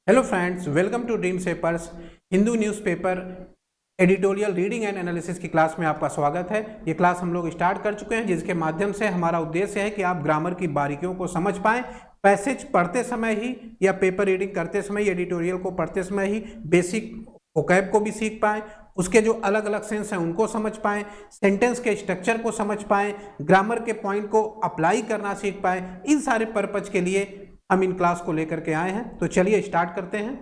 Hello friends, welcome to dream shapers Hindu newspaper editorial reading and analysis की class में आपका स्वागत है। ये क्लास हम लोग स्टार्ट कर चुके हैं, जिसके माध्यम से हमारा उद्देश्य है कि आप ग्रामर की बारीकियों को समझ पाएं। पैसेज पढ़ते समय ही या पेपर रीडिंग करते समय, एडिटोरियल को पढ़ते समय ही बेसिक वोकैब को भी सीख पाएं, उसके जो अलग अलग सेंस हैं उनको समझ पाएं, सेंटेंस के स्ट्रक्चर को समझ पाएं, ग्रामर के पॉइंट को अप्लाई करना सीख पाएं। इन सारे पर्पज के लिए हम इन क्लास को लेकर के आए हैं। तो चलिए स्टार्ट करते हैं।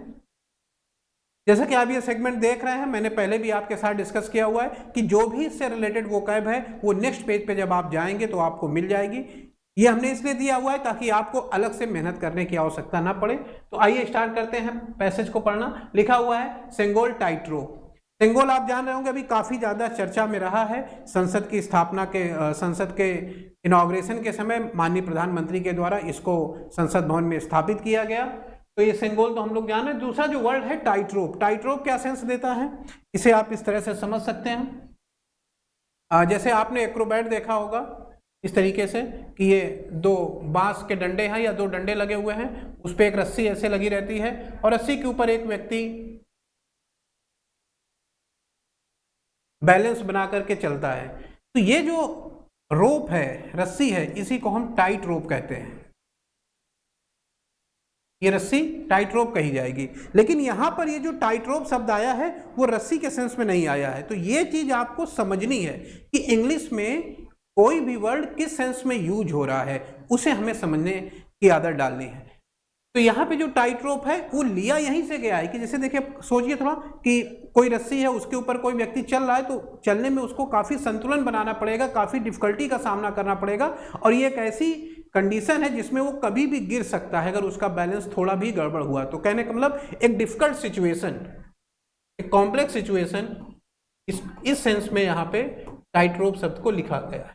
जैसा कि आप ये सेगमेंट देख रहे हैं, मैंने पहले भी आपके साथ डिस्कस किया हुआ है कि जो भी इससे रिलेटेड वोकैब है वो नेक्स्ट पेज पे जब आप जाएंगे तो आपको मिल जाएगी। ये हमने इसलिए दिया हुआ है ताकि आपको अलग से मेहनत करने की आवश्यकता ना पड़े। तो आइए स्टार्ट करते हैं पैसेज को पढ़ना। लिखा हुआ है सेंगोल टाइट रोप। सेंगोल आप जान रहे होंगे अभी काफी ज्यादा चर्चा में रहा है। संसद की स्थापना के संसद के इनॉग्रेशन के समय माननीय प्रधानमंत्री के द्वारा इसको संसद भवन में स्थापित किया गया। तो ये सेंगोल तो हम लोग जान रहे हैं। दूसरा जो वर्ड है टाइट रोप, टाइट रोप क्या सेंस देता है, इसे आप इस तरह से समझ सकते हैं। जैसे आपने एक्रोबैट देखा होगा इस तरीके से कि ये दो बांस के डंडे हैं या दो डंडे लगे हुए हैं, उस पर एक रस्सी ऐसे लगी रहती है और रस्सी के ऊपर एक व्यक्ति बैलेंस बना करके चलता है। तो ये जो रोप है, रस्सी है, इसी को हम टाइट रोप कहते हैं। ये रस्सी टाइट रोप कही जाएगी। लेकिन यहां पर ये जो टाइट रोप शब्द आया है वो रस्सी के सेंस में नहीं आया है। तो ये चीज आपको समझनी है कि इंग्लिश में कोई भी वर्ड किस सेंस में यूज हो रहा है, उसे हमें समझने की आदत डालनी है। तो यहाँ पे जो टाइट रोप है वो लिया यहीं से गया है कि जैसे देखिए, सोचिए थोड़ा कि कोई रस्सी है, उसके ऊपर कोई व्यक्ति चल रहा है, तो चलने में उसको काफी संतुलन बनाना पड़ेगा, काफी डिफिकल्टी का सामना करना पड़ेगा। और ये एक ऐसी कंडीशन है जिसमें वो कभी भी गिर सकता है अगर उसका बैलेंस थोड़ा भी गड़बड़ हुआ। तो कहने का मतलब एक डिफिकल्ट सिचुएशन, एक कॉम्प्लेक्स सिचुएशन, इस सेंस में यहाँ पे टाइट रोप शब्द को लिखा गया है।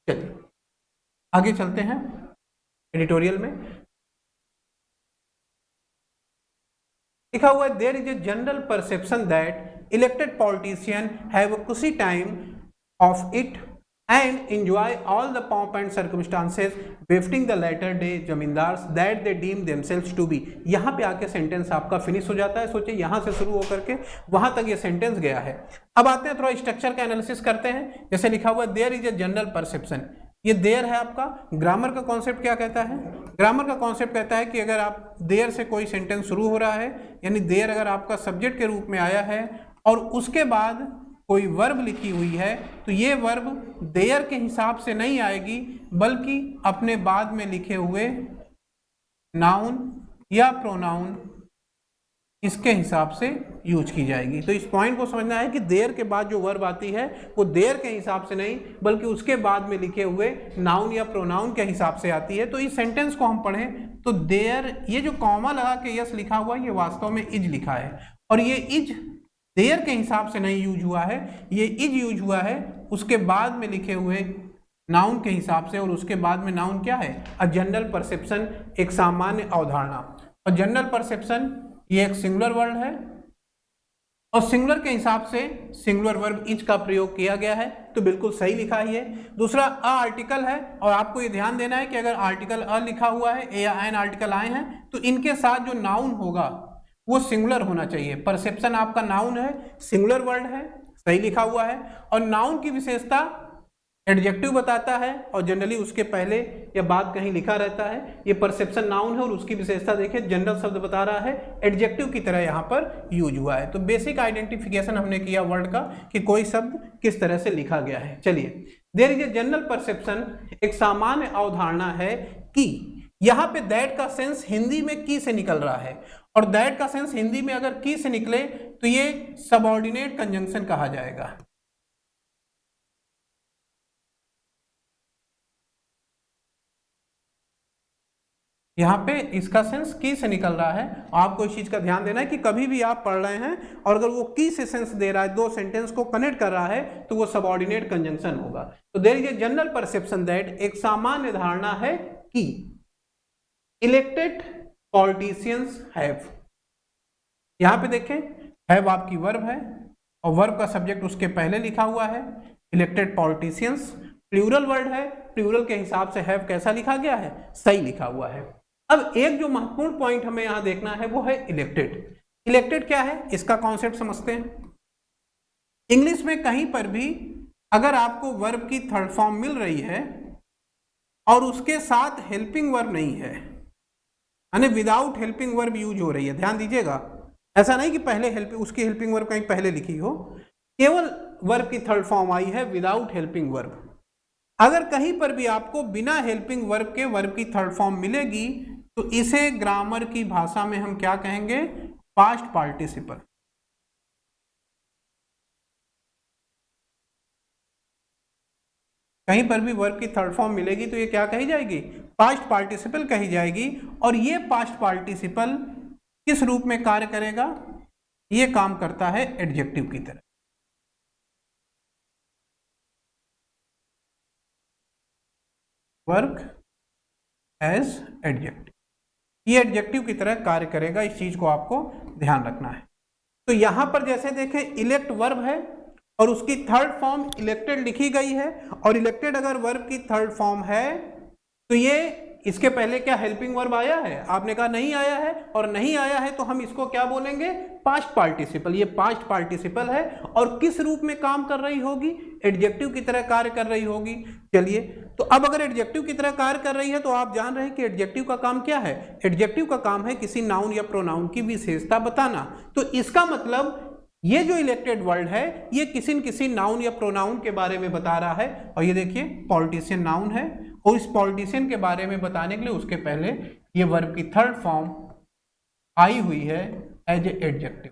चलिए आगे चलते हैं एडिटोरियल में। लिखा हुआ है there is a general perception that elected politician have a cushy time of it and enjoy all the pomp and circumstances befitting the latter day zamindars that they deem themselves to be. यहाँ पे आके sentence आपका finish हो जाता है। सोचिए यहाँ से शुरू होकर के वहां तक ये सेंटेंस गया है। अब आते हैं थोड़ा स्ट्रक्चर का एनालिसिस करते हैं। जैसे लिखा हुआ there is a general perception, ये देयर है आपका। ग्रामर का कॉन्सेप्ट क्या कहता है? ग्रामर का कॉन्सेप्ट कहता है कि अगर आप देयर से कोई सेंटेंस शुरू हो रहा है, यानी देयर अगर आपका सब्जेक्ट के रूप में आया है और उसके बाद कोई वर्ब लिखी हुई है, तो ये वर्ब देयर के हिसाब से नहीं आएगी, बल्कि अपने बाद में लिखे हुए नाउन या प्रोनाउन इसके हिसाब से यूज की जाएगी। तो इस पॉइंट को समझना है कि देयर के बाद जो वर्ब आती है वो देयर के हिसाब से नहीं, बल्कि उसके बाद में लिखे हुए नाउन या प्रोनाउन के हिसाब से आती है। तो इस सेंटेंस को हम पढ़ें तो देयर, ये जो कॉमा लगा के यस लिखा हुआ है, ये वास्तव में इज लिखा है, और ये इज देयर के हिसाब से नहीं यूज हुआ है, ये इज यूज हुआ है उसके बाद में लिखे हुए नाउन के हिसाब से। और उसके बाद में नाउन क्या है? अ जनरल परसेप्शन, एक सामान्य अवधारणा। और जनरल परसेप्शन ये एक सिंगुलर वर्ड है और सिंगुलर के हिसाब से सिंगुलर वर्ब इज का प्रयोग किया गया है, तो बिल्कुल सही लिखा ही है। दूसरा अ आर्टिकल है, और आपको ये ध्यान देना है कि अगर आर्टिकल अ लिखा हुआ है, ए या एन आर्टिकल आए हैं, तो इनके साथ जो नाउन होगा वो सिंगुलर होना चाहिए। परसेप्शन आपका नाउन है, सिंगुलर वर्ड है, सही लिखा हुआ है। और नाउन की विशेषता एडजेक्टिव बताता है और जनरली उसके पहले या बाद कहीं लिखा रहता है। ये परसेप्शन नाउन है और उसकी विशेषता देखिए जनरल शब्द बता रहा है, एडजेक्टिव की तरह यहाँ पर यूज हुआ है। तो बेसिक आइडेंटिफिकेशन हमने किया वर्ड का कि कोई शब्द किस तरह से लिखा गया है। चलिए, there is a general perception, एक सामान्य अवधारणा है कि यहाँ पे दैट का सेंस हिंदी में की से निकल रहा है, और दैट का सेंस हिंदी में अगर की से निकले तो ये सबऑर्डिनेट कंजंक्शन कहा जाएगा। यहाँ पे इसका सेंस की से निकल रहा है। आपको इस चीज का ध्यान देना है कि कभी भी आप पढ़ रहे हैं और अगर वो की से सेंस दे रहा है, दो सेंटेंस को कनेक्ट कर रहा है, तो वो सबऑर्डिनेट कंजंक्शन होगा। तो there is a general perception that, एक सामान्य धारणा है कि इलेक्टेड पॉलिटिशियंस हैव, यहाँ पे देखें हैव आपकी वर्ब है और वर्ब का सब्जेक्ट उसके पहले लिखा हुआ है, इलेक्टेड पॉलिटिशियंस। प्लूरल वर्ड है प्लूरल के हिसाब से हैव कैसा लिखा गया है, सही लिखा हुआ है। अब एक जो महत्वपूर्ण पॉइंट हमें यहां देखना है वो है इलेक्टेड। इलेक्टेड क्या है, इसका कॉन्सेप्ट समझते हैं। इंग्लिश में कहीं पर भी अगर आपको वर्ब की थर्ड फॉर्म मिल रही है और उसके साथ हेल्पिंग वर्ब नहीं है, यानी विदाउट हेल्पिंग वर्ब यूज हो रही है, ध्यान दीजिएगा, ऐसा नहीं कि पहले उसकी हेल्पिंग वर्ब कहीं पहले लिखी हो, केवल वर्ब की थर्ड फॉर्म आई है विदाउट हेल्पिंग वर्ब। अगर कहीं पर भी आपको बिना हेल्पिंग वर्ब के वर्ब की थर्ड फॉर्म मिलेगी तो इसे ग्रामर की भाषा में हम क्या कहेंगे, पास्ट पार्टिसिपल। कहीं पर भी वर्ब की थर्ड फॉर्म मिलेगी तो ये क्या कही जाएगी, पास्ट पार्टिसिपल कही जाएगी। और ये पास्ट पार्टिसिपल किस रूप में कार्य करेगा, ये काम करता है एडजेक्टिव की तरह। वर्क एज एडजेक्टिव, ये एडजेक्टिव की तरह कार्य करेगा, इस चीज को आपको ध्यान रखना है। तो यहां पर जैसे देखें इलेक्ट वर्ब है और उसकी थर्ड फॉर्म इलेक्टेड लिखी गई है, और इलेक्टेड अगर वर्ब की थर्ड फॉर्म है तो ये इसके पहले क्या हेल्पिंग वर्ब आया है, आपने कहा नहीं आया है, और नहीं आया है तो हम इसको क्या बोलेंगे, पास्ट पार्टिसिपल। ये पास्ट पार्टिसिपल है और किस रूप में काम कर रही होगी, एडजेक्टिव की तरह कार्य कर रही होगी। चलिए, तो अब अगर एडजेक्टिव की तरह कार्य कर रही है तो आप जान रहे हैं कि एडजेक्टिव का काम क्या है, एडजेक्टिव का काम है किसी नाउन या प्रोनाउन की विशेषता बताना। तो इसका मतलब ये जो इलेक्टेड वर्ड है ये किसी न किसी नाउन या प्रोनाउन के बारे में बता रहा है। और ये देखिए पॉलिटिशियन नाउन है, और इस पॉलिटिशियन के बारे में बताने के लिए उसके पहले ये वर्ब की थर्ड फॉर्म आई हुई है एज ए एडजेक्टिव।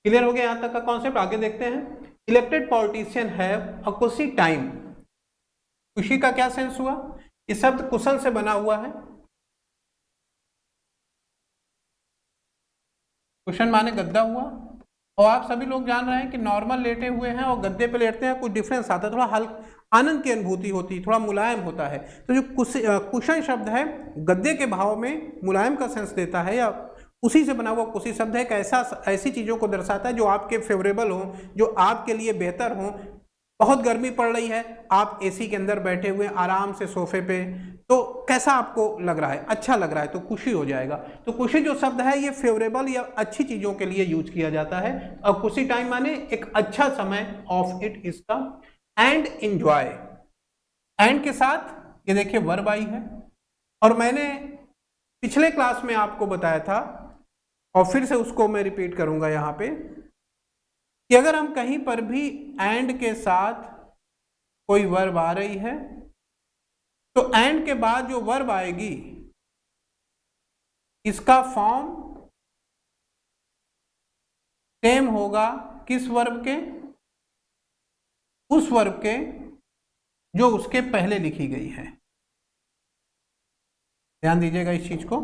क्लियर हो गया यहां तक का कॉन्सेप्ट, आगे देखते हैं। Elected politician have a cushy time. कुशी का क्या सेंस हुआ, इस शब्द कुशल से बना हुआ है, कुशन माने गद्दा हुआ, और आप सभी लोग जान रहे हैं कि नॉर्मल लेटे हुए हैं और गद्दे पे लेटते हैं कुछ डिफरेंस आता है, थोड़ा हल्का आनंद की अनुभूति होती है, थोड़ा मुलायम होता है। तो जो कुशन शब्द है गद्दे के भाव में मुलायम का सेंस देता है, या उसी से बना हुआ कुशी शब्द है एक ऐसी चीज़ों को दर्शाता है जो आपके फेवरेबल हो, जो आपके लिए बेहतर हो। बहुत गर्मी पड़ रही है, आप एसी के अंदर बैठे हुए आराम से सोफे पे, तो कैसा आपको लग रहा है, अच्छा लग रहा है, तो खुशी हो जाएगा। तो खुशी जो शब्द है ये फेवरेबल या अच्छी चीज़ों के लिए यूज किया जाता है। और खुशी टाइम माने एक अच्छा समय, ऑफ इट इसका। एंड एंजॉय, एंड के साथ ये देखिए वर्ब आई है, और मैंने पिछले क्लास में आपको बताया था और फिर से उसको मैं रिपीट करूंगा यहाँ पे कि अगर हम कहीं पर भी एंड के साथ कोई वर्ब आ रही है तो एंड के बाद जो वर्ब आएगी इसका फॉर्म सेम होगा किस वर्ब के, उस वर्ब के जो उसके पहले लिखी गई है। ध्यान दीजिएगा इस चीज को,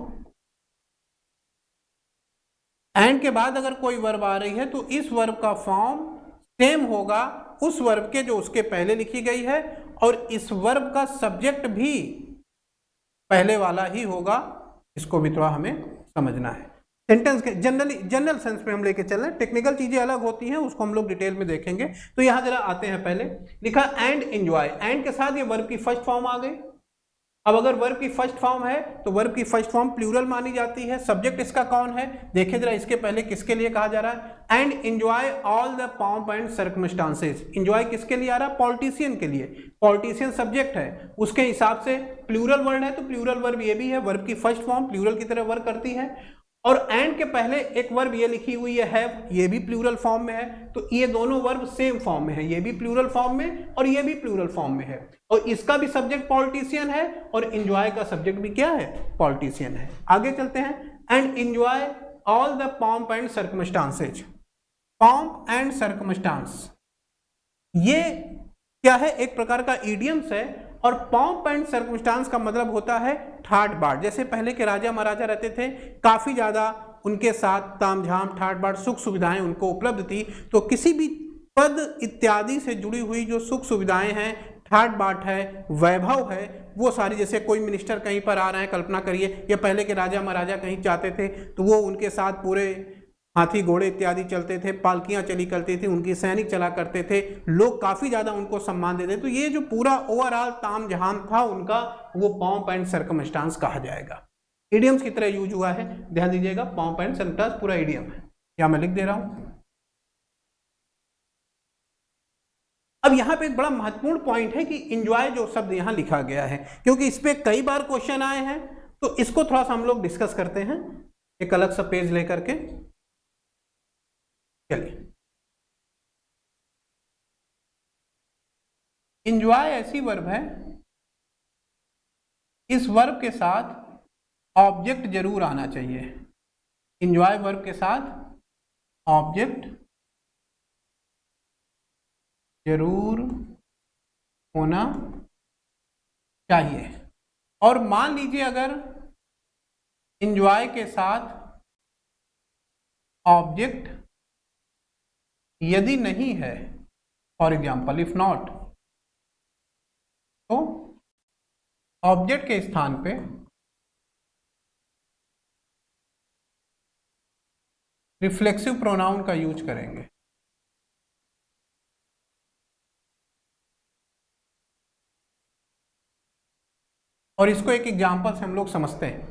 एंड के बाद अगर कोई वर्ब आ रही है तो इस वर्ब का फॉर्म सेम होगा उस वर्ब के जो उसके पहले लिखी गई है, और इस वर्ब का सब्जेक्ट भी पहले वाला ही होगा। इसको भी थोड़ा हमें समझना है। सेंटेंस के जनरल सेंस में हम लेके चल रहे हैं, टेक्निकल चीजें अलग होती हैं, उसको हम लोग डिटेल में देखेंगे। तो यहां जरा आते हैं, पहले लिखा एंड एंजॉय, एंड के साथ ये वर्ब की फर्स्ट फॉर्म आ गई। अब अगर वर्ब की फर्स्ट फॉर्म है तो वर्ब की फर्स्ट फॉर्म प्लूरल मानी जाती है। सब्जेक्ट इसका कौन है, देखिए जरा, इसके पहले किसके लिए कहा जा रहा है, and enjoy all the pomp and circumstances. Enjoy किसके लिए आ रहा है, पॉलिटिशियन के लिए, पॉलिटिशियन सब्जेक्ट है, उसके हिसाब से प्लूरल वर्ड है तो प्लूरल वर्ब ये भी है, वर्ब की फर्स्ट फॉर्म प्लूरल की तरह वर्क करती है। और एंड के पहले एक वर्ब ये लिखी हुई है हैव, ये भी प्लूरल फॉर्म में है, तो ये दोनों वर्ब सेम फॉर्म में है, ये भी प्लूरल फॉर्म में और ये भी प्लूरल फॉर्म में है, और इसका भी सब्जेक्ट पॉलिटिशियन है और एंजॉय का सब्जेक्ट भी क्या है, पॉलिटिशियन है। आगे चलते हैं, and enjoy all the pomp and circumstances. Pomp and circumstance ये क्या है, एक प्रकार का इडियम्स है, और पॉम्प एंड सर्कमस्टांस का मतलब होता है ठाट बाट। जैसे पहले के राजा महाराजा रहते थे, काफी ज्यादा उनके साथ तामझाम ठाट बाट सुख सुविधाएं उनको उपलब्ध थी, तो किसी भी पद इत्यादि से जुड़ी हुई जो सुख सुविधाएं हैं, ठाट बाट है, वैभव है, वो सारी, जैसे कोई मिनिस्टर कहीं पर आ रहे हैं, कल्पना करिए, या पहले के राजा महाराजा कहीं जाते थे तो वो उनके साथ पूरे हाथी घोड़े इत्यादि चलते थे, पालकियां चली करती थी, उनकी सैनिक चला करते थे, लोग काफी ज्यादा उनको सम्मान देते। तो ये जो पूरा ओवरऑल तामझाम था उनका, वो पॉम्प एंड सर्कमस्टांस कहा जाएगा। इडियम्स की तरह यूज हुआ है, ध्यान दीजिएगा, पॉम्प एंड सर्कमस्टांस पूरा इडियम है, या मैं लिख दे रहा हूं। अब यहां पे एक बड़ा महत्वपूर्ण पॉइंट है कि इंजॉय जो शब्द यहां लिखा गया है, क्योंकि इस पे कई बार क्वेश्चन आए हैं, तो इसको थोड़ा सा हम लोग डिस्कस करते हैं एक अलग सा पेज लेकर के। चलिए, इंजॉय ऐसी वर्ब है, इस वर्ब के साथ ऑब्जेक्ट जरूर आना चाहिए। इंजॉय वर्ब के साथ ऑब्जेक्ट जरूर होना चाहिए। और मान लीजिए अगर इंजॉय के साथ ऑब्जेक्ट यदि नहीं है, फॉर एग्जाम्पल इफ नॉट, तो ऑब्जेक्ट के स्थान पे रिफ्लेक्सिव प्रोनाउन का यूज करेंगे। और इसको एक एग्जांपल से हम लोग समझते हैं,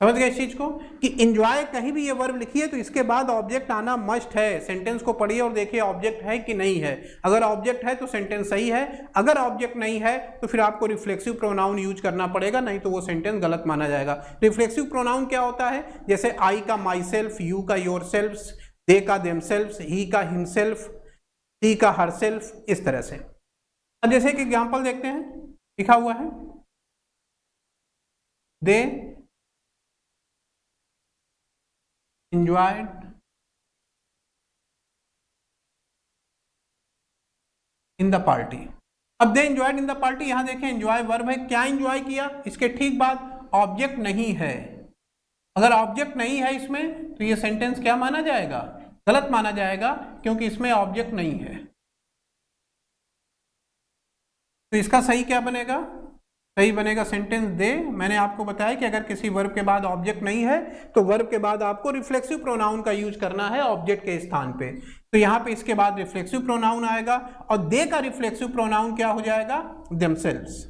समझ गए इस चीज को, कि इंजॉय कहीं भी ये वर्ब लिखी है तो इसके बाद ऑब्जेक्ट आना मस्ट है। सेंटेंस को पढ़िए और देखिए ऑब्जेक्ट है कि नहीं है। अगर ऑब्जेक्ट है तो सेंटेंस सही है, अगर ऑब्जेक्ट नहीं है तो फिर आपको रिफ्लेक्सिव प्रोनाउन यूज करना पड़ेगा, नहीं तो वो सेंटेंस गलत माना जाएगा। रिफ्लेक्सिव प्रोनाउन क्या होता है? जैसे आई का माई सेल्फ, यू का योर सेल्फ, दे का देम सेल्फ, ही का हिमसेल्फ, सी का हर सेल्फ, इस तरह से। अब जैसे एक एग्जाम्पल देखते हैं, लिखा हुआ है दे enjoyed in the party। अब दे enjoyed in the party, यहां देखें enjoy वर्ब है, क्या enjoy किया, इसके ठीक बाद ऑब्जेक्ट नहीं है। अगर ऑब्जेक्ट नहीं है इसमें तो ये सेंटेंस क्या माना जाएगा? गलत माना जाएगा, क्योंकि इसमें ऑब्जेक्ट नहीं है। तो इसका सही क्या बनेगा? सही बनेगा सेंटेंस दे। मैंने आपको बताया कि अगर किसी वर्ब के बाद ऑब्जेक्ट नहीं है तो वर्ब के बाद आपको रिफ्लेक्सिव प्रोनाउन का यूज करना है ऑब्जेक्ट के स्थान पे। तो यहां पे इसके बाद रिफ्लेक्सिव प्रोनाउन आएगा, और दे का रिफ्लेक्सिव प्रोनाउन क्या हो जाएगा? देमसेल्व्स।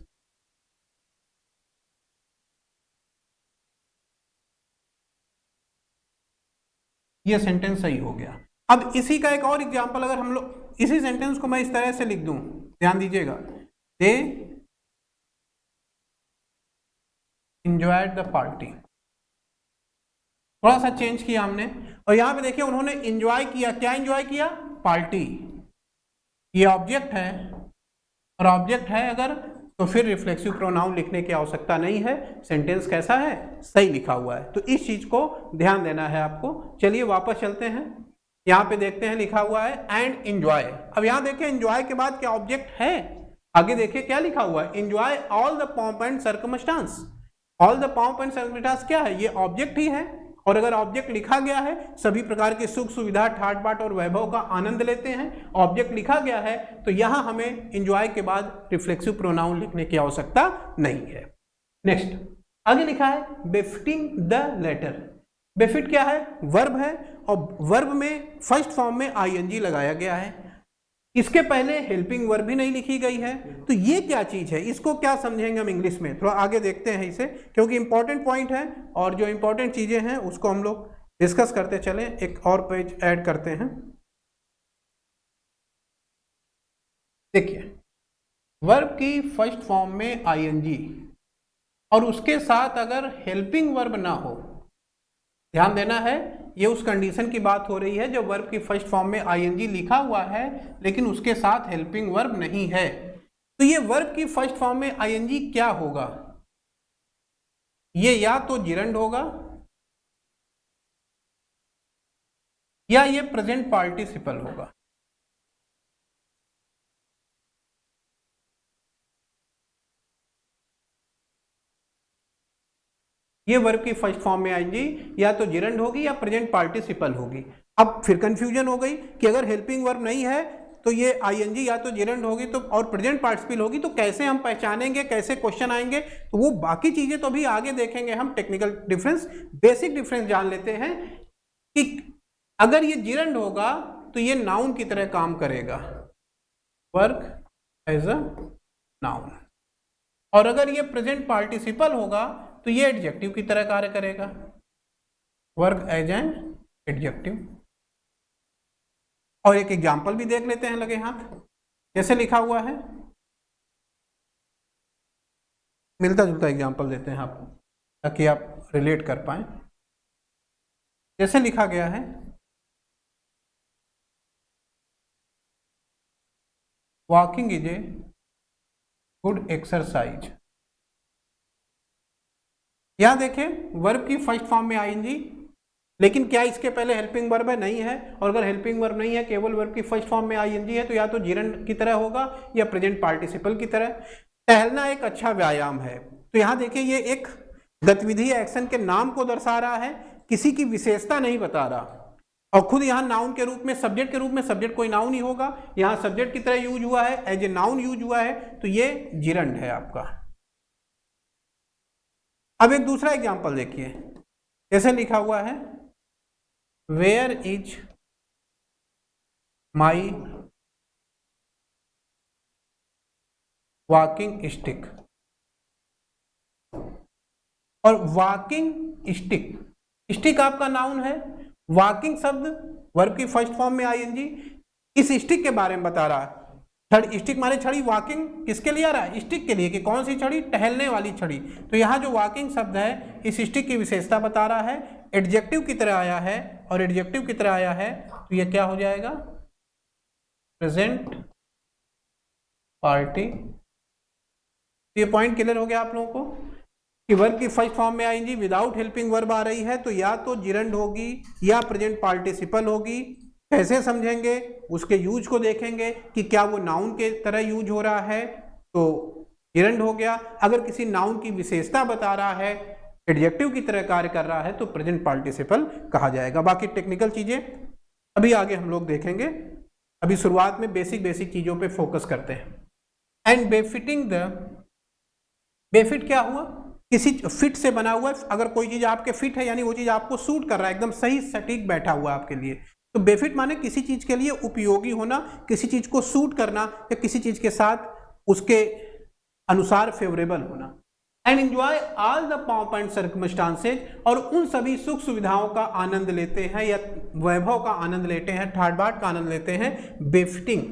ये सेंटेंस सही हो गया। अब इसी का एक और एग्जांपल, अगर हम लोग इसी सेंटेंस को मैं इस तरह से लिख दूं, ध्यान दीजिएगा, दे enjoyed the party, थोड़ा सा चेंज किया हमने, और यहां पे देखिए उन्होंने एंजॉय किया, क्या एंजॉय किया? पार्टी। ये ऑब्जेक्ट है, और ऑब्जेक्ट है अगर, तो फिर रिफ्लेक्सिव प्रोनाउन लिखने की आवश्यकता नहीं है, सेंटेंस कैसा है? सही लिखा हुआ है। तो इस चीज को ध्यान देना है आपको। चलिए वापस चलते हैं, यहां पे देखते हैं लिखा हुआ है एंड एंजॉय। अब यहां देखिए एंजॉय के बाद क्या ऑब्जेक्ट है? आगे देखिए क्या लिखा हुआ है, enjoy all the pomp and circumstance. All the pomp and circumstance क्या है? ये ऑब्जेक्ट ही है, और अगर ऑब्जेक्ट लिखा गया है, सभी प्रकार की सुख सुविधा ठाट बाट और वैभव का आनंद लेते हैं, ऑब्जेक्ट लिखा गया है, तो यहां हमें एंजॉय के बाद रिफ्लेक्सिव प्रोनाउन लिखने की आवश्यकता नहीं है। नेक्स्ट आगे लिखा है बेफिटिंग द लेटर। बेफिट क्या है? वर्ब है, और वर्ब में फर्स्ट फॉर्म में आईएनजी लगाया गया है, इसके पहले हेल्पिंग वर्ब भी नहीं लिखी गई है। तो ये क्या चीज है, इसको क्या समझेंगे हम इंग्लिश में? थोड़ा आगे देखते हैं इसे, क्योंकि इंपॉर्टेंट पॉइंट है, और जो इंपॉर्टेंट चीजें हैं उसको हम लोग डिस्कस करते चलें। एक और पेज ऐड करते हैं। देखिए वर्ब की फर्स्ट फॉर्म में आईएनजी, और उसके साथ अगर हेल्पिंग वर्ब ना हो, ध्यान देना है, ये उस कंडीशन की बात हो रही है जो वर्ब की फर्स्ट फॉर्म में आईएनजी लिखा हुआ है लेकिन उसके साथ हेल्पिंग वर्ब नहीं है। तो ये वर्ब की फर्स्ट फॉर्म में आईएनजी क्या होगा? ये या तो जिरंड होगा, या ये प्रेजेंट पार्टिसिपल होगा। ये वर्ब की फर्स्ट फॉर्म में आएंगी, या तो जिरंड होगी या प्रेजेंट पार्टिसिपल होगी। अब फिर कंफ्यूजन हो गई कि अगर हेल्पिंग वर्ब नहीं है तो ये आईएनजी या तो जिरंड होगी तो और प्रेजेंट पार्टिसिपल होगी, तो कैसे हम पहचानेंगे, कैसे क्वेश्चन आएंगे, तो वो बाकी चीजें तो अभी आगे देखेंगे हम। टेक्निकल डिफरेंस, बेसिक डिफरेंस जान लेते हैं कि अगर ये जिरंड होगा तो ये नाउन की तरह काम करेगा, वर्क एज अ नाउन, और अगर ये प्रेजेंट पार्टिसिपल होगा तो ये एडजेक्टिव की तरह कार्य करेगा, वर्क एज एन एडजेक्टिव। और एक एग्जाम्पल भी देख लेते हैं लगे हाथ, जैसे लिखा हुआ है, मिलता जुलता एग्जाम्पल देते हैं आपको ताकि आप रिलेट कर पाए। जैसे लिखा गया है, walking is a good exercise. यहां देखें वर्ब की फर्स्ट फॉर्म में आईएनजी, लेकिन क्या इसके पहले हेल्पिंग वर्ब है? नहीं है। और अगर हेल्पिंग वर्ब नहीं है, केवल वर्ब की फर्स्ट फॉर्म में आईएनजी है, तो या तो जिरंड की तरह होगा या प्रेजेंट पार्टिसिपल की तरह। टहलना एक अच्छा व्यायाम है, तो यहां देखिए ये एक गतिविधि एक्शन के नाम को दर्शा रहा है, किसी की विशेषता नहीं बता रहा। और खुद यहाँ नाउन के रूप में, सब्जेक्ट के रूप में, सब्जेक्ट कोई नाउन ही होगा, यहाँ सब्जेक्ट की तरह यूज हुआ है, एज ए नाउन यूज हुआ है, तो ये जिरंड है आपका। अब एक दूसरा एग्जाम्पल देखिए, जैसे लिखा हुआ है, where is my walking stick. और वॉकिंग स्टिक, स्टिक आपका नाउन है, वॉकिंग शब्द वर्ब की फर्स्ट फॉर्म में आईएनजी, इस स्टिक के बारे में बता रहा है। छड़ी, स्टिक माने छड़ी, वॉकिंग किसके लिए आ रहा है? स्टिक के लिए, कि कौन सी छड़ी? टहलने वाली छड़ी। तो यहाँ जो वॉकिंग शब्द है इस स्टिक की विशेषता बता रहा है, एडजेक्टिव की तरह आया है, और एडजेक्टिव की तरह आया है तो ये क्या हो जाएगा? Present party. ये पॉइंट क्लियर हो गया आप लोगों को कि वर्ब की फर्स्ट फॉर्म में आएंगी, विदाउट हेल्पिंग वर्ब आ रही है तो या तो जिरंड होगी या प्रेजेंट पार्टिसिपल होगी। कैसे समझेंगे? उसके यूज को देखेंगे कि क्या वो नाउन के तरह यूज हो रहा है तो जिरंड हो गया, अगर किसी नाउन की विशेषता बता रहा है, एडजेक्टिव की तरह कार्य कर रहा है, तो प्रेजेंट पार्टिसिपल कहा जाएगा। बाकी टेक्निकल चीजें अभी आगे हम लोग देखेंगे, अभी शुरुआत में बेसिक चीजों पे फोकस करते हैं। एंड बेफिटिंग द, बेफिट क्या हुआ? किसी फिट से बना हुआ, अगर कोई चीज आपके फिट है यानी वो चीज आपको सूट कर रहा है, एकदम सही सटीक बैठा हुआ आपके लिए, तो बेफिट माने किसी चीज के लिए उपयोगी होना, किसी चीज को सूट करना, या किसी चीज के साथ उसके अनुसार फेवरेबल होना। And enjoy all the pomp and circumstances, और उन सभी सुख सुविधाओं का आनंद लेते हैं या वैभव का आनंद लेते हैं, ठाट बाट का आनंद लेते हैं। बेफिटिंग,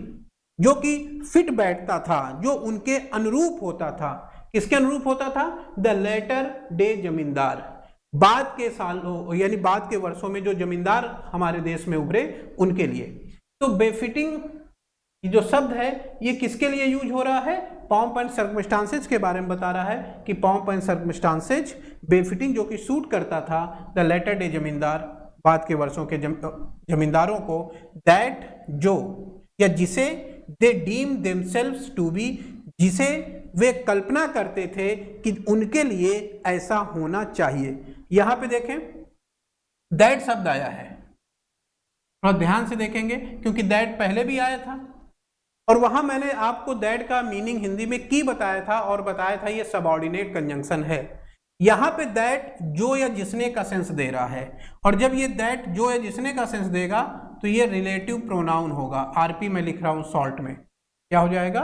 जो कि फिट बैठता था, जो उनके अनुरूप होता था। किसके अनुरूप होता था? द लेटर डे जमींदार, बाद के सालों यानी बाद के वर्षों में जो जमींदार हमारे देश में उभरे उनके लिए। तो बेफिटिंग जो शब्द है ये किसके लिए यूज हो रहा है? पॉम्प एंड सर्कमस्टांसेज के बारे में बता रहा है कि पॉम्प एंड सर्कमस्टांसेज, बेफिटिंग जो कि सूट करता था द लेटर डे जमींदार, बाद के वर्षों के जमींदारों को, दैट जो या जिसे, दे डीम देमसेल्व्स टू बी, जिसे वे कल्पना करते थे कि उनके लिए ऐसा होना चाहिए। यहां पे देखें दैट शब्द आया है, थोड़ा ध्यान से देखेंगे क्योंकि दैट पहले भी आया था और वहां मैंने आपको दैट का मीनिंग हिंदी में की बताया था और बताया था ये सबऑर्डिनेट कंजंक्शन है। यहां पे दैट जो या जिसने का सेंस दे रहा है, और जब ये दैट जो या जिसने का सेंस देगा तो ये रिलेटिव प्रोनाउन होगा। आरपी में लिख रहा हूं शॉर्ट में, क्या हो जाएगा?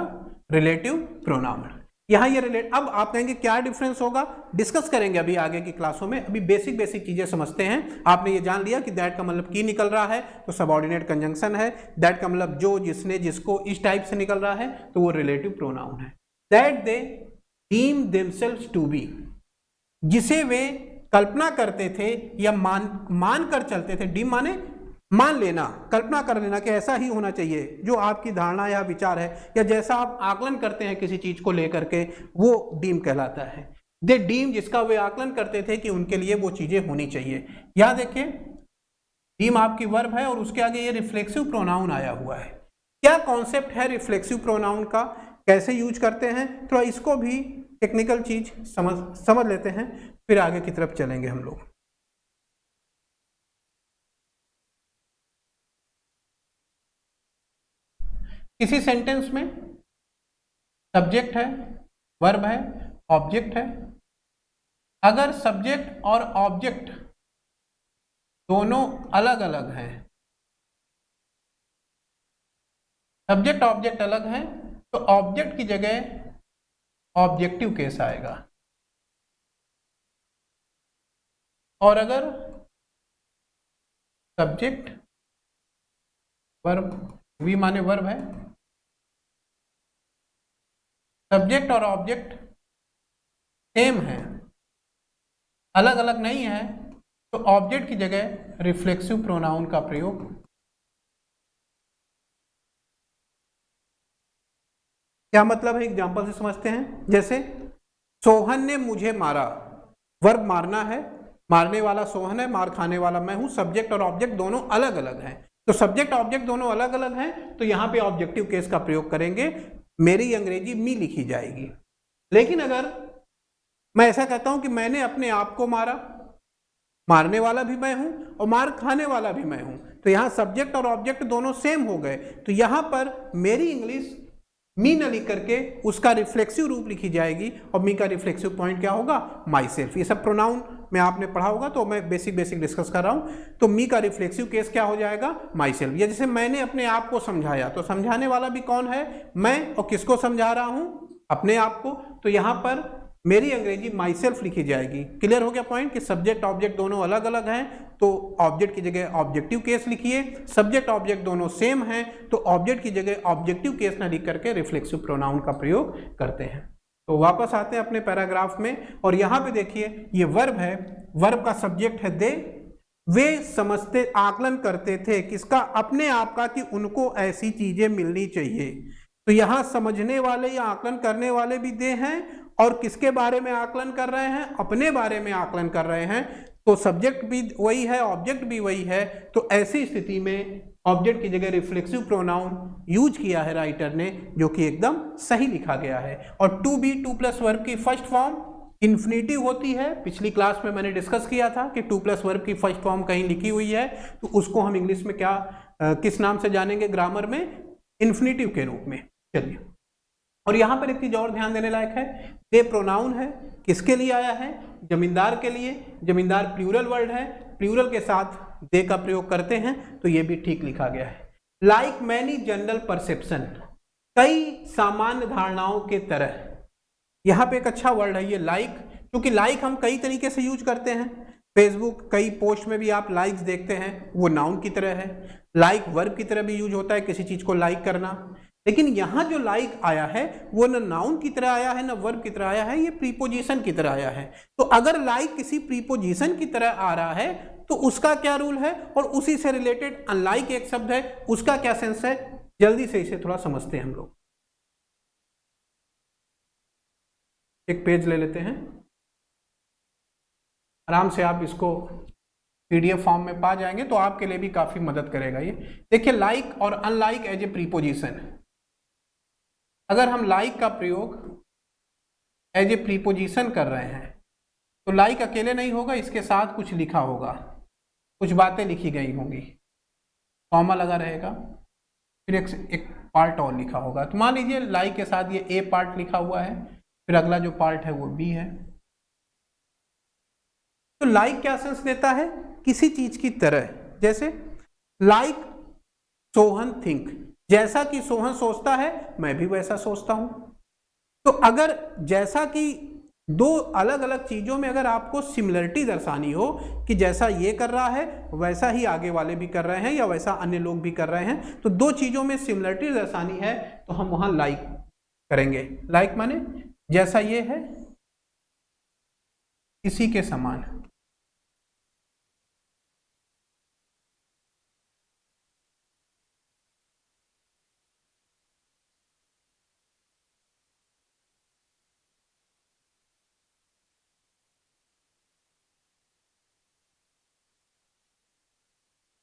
Relative pronoun. यहां ये रिलेट, अब आप कहेंगे क्या डिफरेंस होगा, डिस्कस करेंगे अभी आगे की क्लासों में। अभी बेसिक चीजें समझते हैं। आपने ये जान लिया कि दैट का मतलब की निकल रहा है तो सबऑर्डिनेट कंजंक्शन है, दैट का मतलब जो, जिसने, जिसको, इस टाइप से निकल रहा है तो वो रिलेटिव प्रोनाउन है। That they deem themselves to be, जिसे वे कल्पना करते थे या मान कर चलते थे। डीम माने मान लेना, कल्पना कर लेना कि ऐसा ही होना चाहिए, जो आपकी धारणा या विचार है या जैसा आप आकलन करते हैं किसी चीज को लेकर के, वो डीम कहलाता है। दे डीम, जिसका वे आकलन करते थे कि उनके लिए वो चीजें होनी चाहिए। यहां देखिए डीम आपकी वर्ब है और उसके आगे ये रिफ्लेक्सिव प्रोनाउन आया हुआ है। क्या कॉन्सेप्ट है रिफ्लेक्सिव प्रोनाउन का, कैसे यूज करते हैं, थोड़ा इसको भी टेक्निकल चीज समझ लेते हैं, फिर आगे की तरफ चलेंगे हम लोग। किसी सेंटेंस में सब्जेक्ट है, वर्ब है, ऑब्जेक्ट है। अगर सब्जेक्ट और ऑब्जेक्ट दोनों अलग अलग हैं, सब्जेक्ट ऑब्जेक्ट अलग हैं, तो ऑब्जेक्ट की जगह ऑब्जेक्टिव केस आएगा। और अगर सब्जेक्ट वर्ब, वी माने वर्ब है, सब्जेक्ट और ऑब्जेक्ट सेम है, अलग अलग नहीं है, तो ऑब्जेक्ट की जगह रिफ्लेक्सिव प्रोनाउन का प्रयोग। क्या मतलब है, एग्जांपल से समझते हैं। जैसे सोहन ने मुझे मारा, वर्ब मारना है, मारने वाला सोहन है, मार खाने वाला मैं हूं। सब्जेक्ट और ऑब्जेक्ट दोनों अलग अलग हैं, तो सब्जेक्ट ऑब्जेक्ट दोनों अलग अलग हैं, तो यहां पे ऑब्जेक्टिव केस का प्रयोग करेंगे। मेरी अंग्रेजी मी लिखी जाएगी। लेकिन अगर मैं ऐसा कहता हूं कि मैंने अपने आप को मारा, मारने वाला भी मैं हूं और मार खाने वाला भी मैं हूं, तो यहां सब्जेक्ट और ऑब्जेक्ट दोनों सेम हो गए, तो यहां पर मेरी इंग्लिश मी न लिख करके उसका रिफ्लेक्सिव रूप लिखी जाएगी। और मी का रिफ्लेक्सिव पॉइंट क्या होगा, माई सेल्फ। ये सब प्रोनाउन में आपने पढ़ा होगा, तो मैं बेसिक डिस्कस कर रहा हूं। तो मी का रिफ्लेक्सिव केस क्या हो जाएगा, माई सेल्फ। या जैसे मैंने अपने आप को समझाया, तो समझाने वाला भी कौन है, मैं। और किसको समझा रहा हूं, अपने आप को। तो यहां पर मेरी अंग्रेजी माई सेल्फ लिखी जाएगी। क्लियर हो गया पॉइंट कि सब्जेक्ट ऑब्जेक्ट दोनों अलग अलग हैं, तो ऑब्जेक्ट की जगह ऑब्जेक्टिव केस लिखिए। सब्जेक्ट ऑब्जेक्ट दोनों सेम हैं, तो ऑब्जेक्ट की जगह ऑब्जेक्टिव केस ना लिख करके रिफ्लेक्सिव प्रोनाउन का प्रयोग करते हैं। तो वापस आते हैं अपने पैराग्राफ में, और यहां पे देखिए ये वर्ब है, वर्ब का सब्जेक्ट है दे। वे समझते, आकलन करते थे किसका, अपने आप का, कि उनको ऐसी चीजें मिलनी चाहिए। तो यहां समझने वाले या आकलन करने वाले भी दे हैं, और किसके बारे में आकलन कर रहे हैं, अपने बारे में आकलन कर रहे हैं। तो सब्जेक्ट भी वही है, ऑब्जेक्ट भी वही है, तो ऐसी स्थिति में ऑब्जेक्ट की जगह रिफ्लेक्सिव प्रोनाउन यूज किया है राइटर ने, जो कि एकदम सही लिखा गया है। और to be, to plus verb की फर्स्ट फॉर्म इन्फिनिटिव होती है। पिछली क्लास में मैंने डिस्कस किया था कि टू प्लस वर्ब की फर्स्ट फॉर्म कहीं लिखी हुई है, तो उसको हम इंग्लिश में क्या किस नाम से जानेंगे, ग्रामर में इन्फिनिटिव के रूप में। चलिए, और यहां पर एक चीज और ध्यान देने लायक है, दे प्रोनाउन है, किसके लिए आया है, जमींदार के लिए। जमींदार प्लूरल वर्ड है, प्लूरल के साथ दे का प्रयोग करते हैं, तो ये भी ठीक लिखा गया है। लाइक मैनी जनरल परसेप्शन, कई सामान्य धारणाओं के तरह। यहां पे एक अच्छा वर्ड है ये लाइक, क्योंकि लाइक हम कई तरीके से यूज करते हैं। फेसबुक कई पोस्ट में भी आप लाइक्स देखते हैं, वो नाउन की तरह है। लाइक वर्ब की तरह भी यूज होता है, किसी चीज को लाइक करना। लेकिन यहां जो लाइक आया है वो न नाउन की तरह आया है, न वर्ब की तरह आया है, ये प्रीपोजिशन की तरह आया है। तो अगर लाइक किसी प्रीपोजिशन की तरह आ रहा है, तो उसका क्या रूल है, और उसी से रिलेटेड अनलाइक एक शब्द है, उसका क्या सेंस है, जल्दी से इसे थोड़ा समझते हैं हम लोग। एक पेज ले लेते हैं, आराम से आप इसको पीडीएफ फॉर्म में पा जाएंगे, तो आपके लिए भी काफी मदद करेगा ये। देखिए, लाइक और अनलाइक एज ए प्रीपोजिशन, अगर हम लाइक का प्रयोग एज ए प्रीपोजिशन कर रहे हैं, तो लाइक अकेले नहीं होगा, इसके साथ कुछ लिखा होगा, कुछ बातें लिखी गई होंगी, कॉमा लगा रहेगा, फिर एक पार्ट और लिखा होगा। तो मान लीजिए लाइक के साथ ये ए पार्ट लिखा हुआ है, फिर अगला जो पार्ट है वो बी है। तो लाइक क्या सेंस देता है, किसी चीज की तरह। जैसे लाइक सोहन थिंक, जैसा कि सोहन सोचता है मैं भी वैसा सोचता हूं। तो अगर जैसा कि दो अलग अलग चीजों में अगर आपको सिमिलरिटी दर्शानी हो, कि जैसा ये कर रहा है वैसा ही आगे वाले भी कर रहे हैं, या वैसा अन्य लोग भी कर रहे हैं, तो दो चीजों में सिमिलरिटी दर्शानी है, तो हम वहां लाइक करेंगे। लाइक माने जैसा ये है इसी के समान।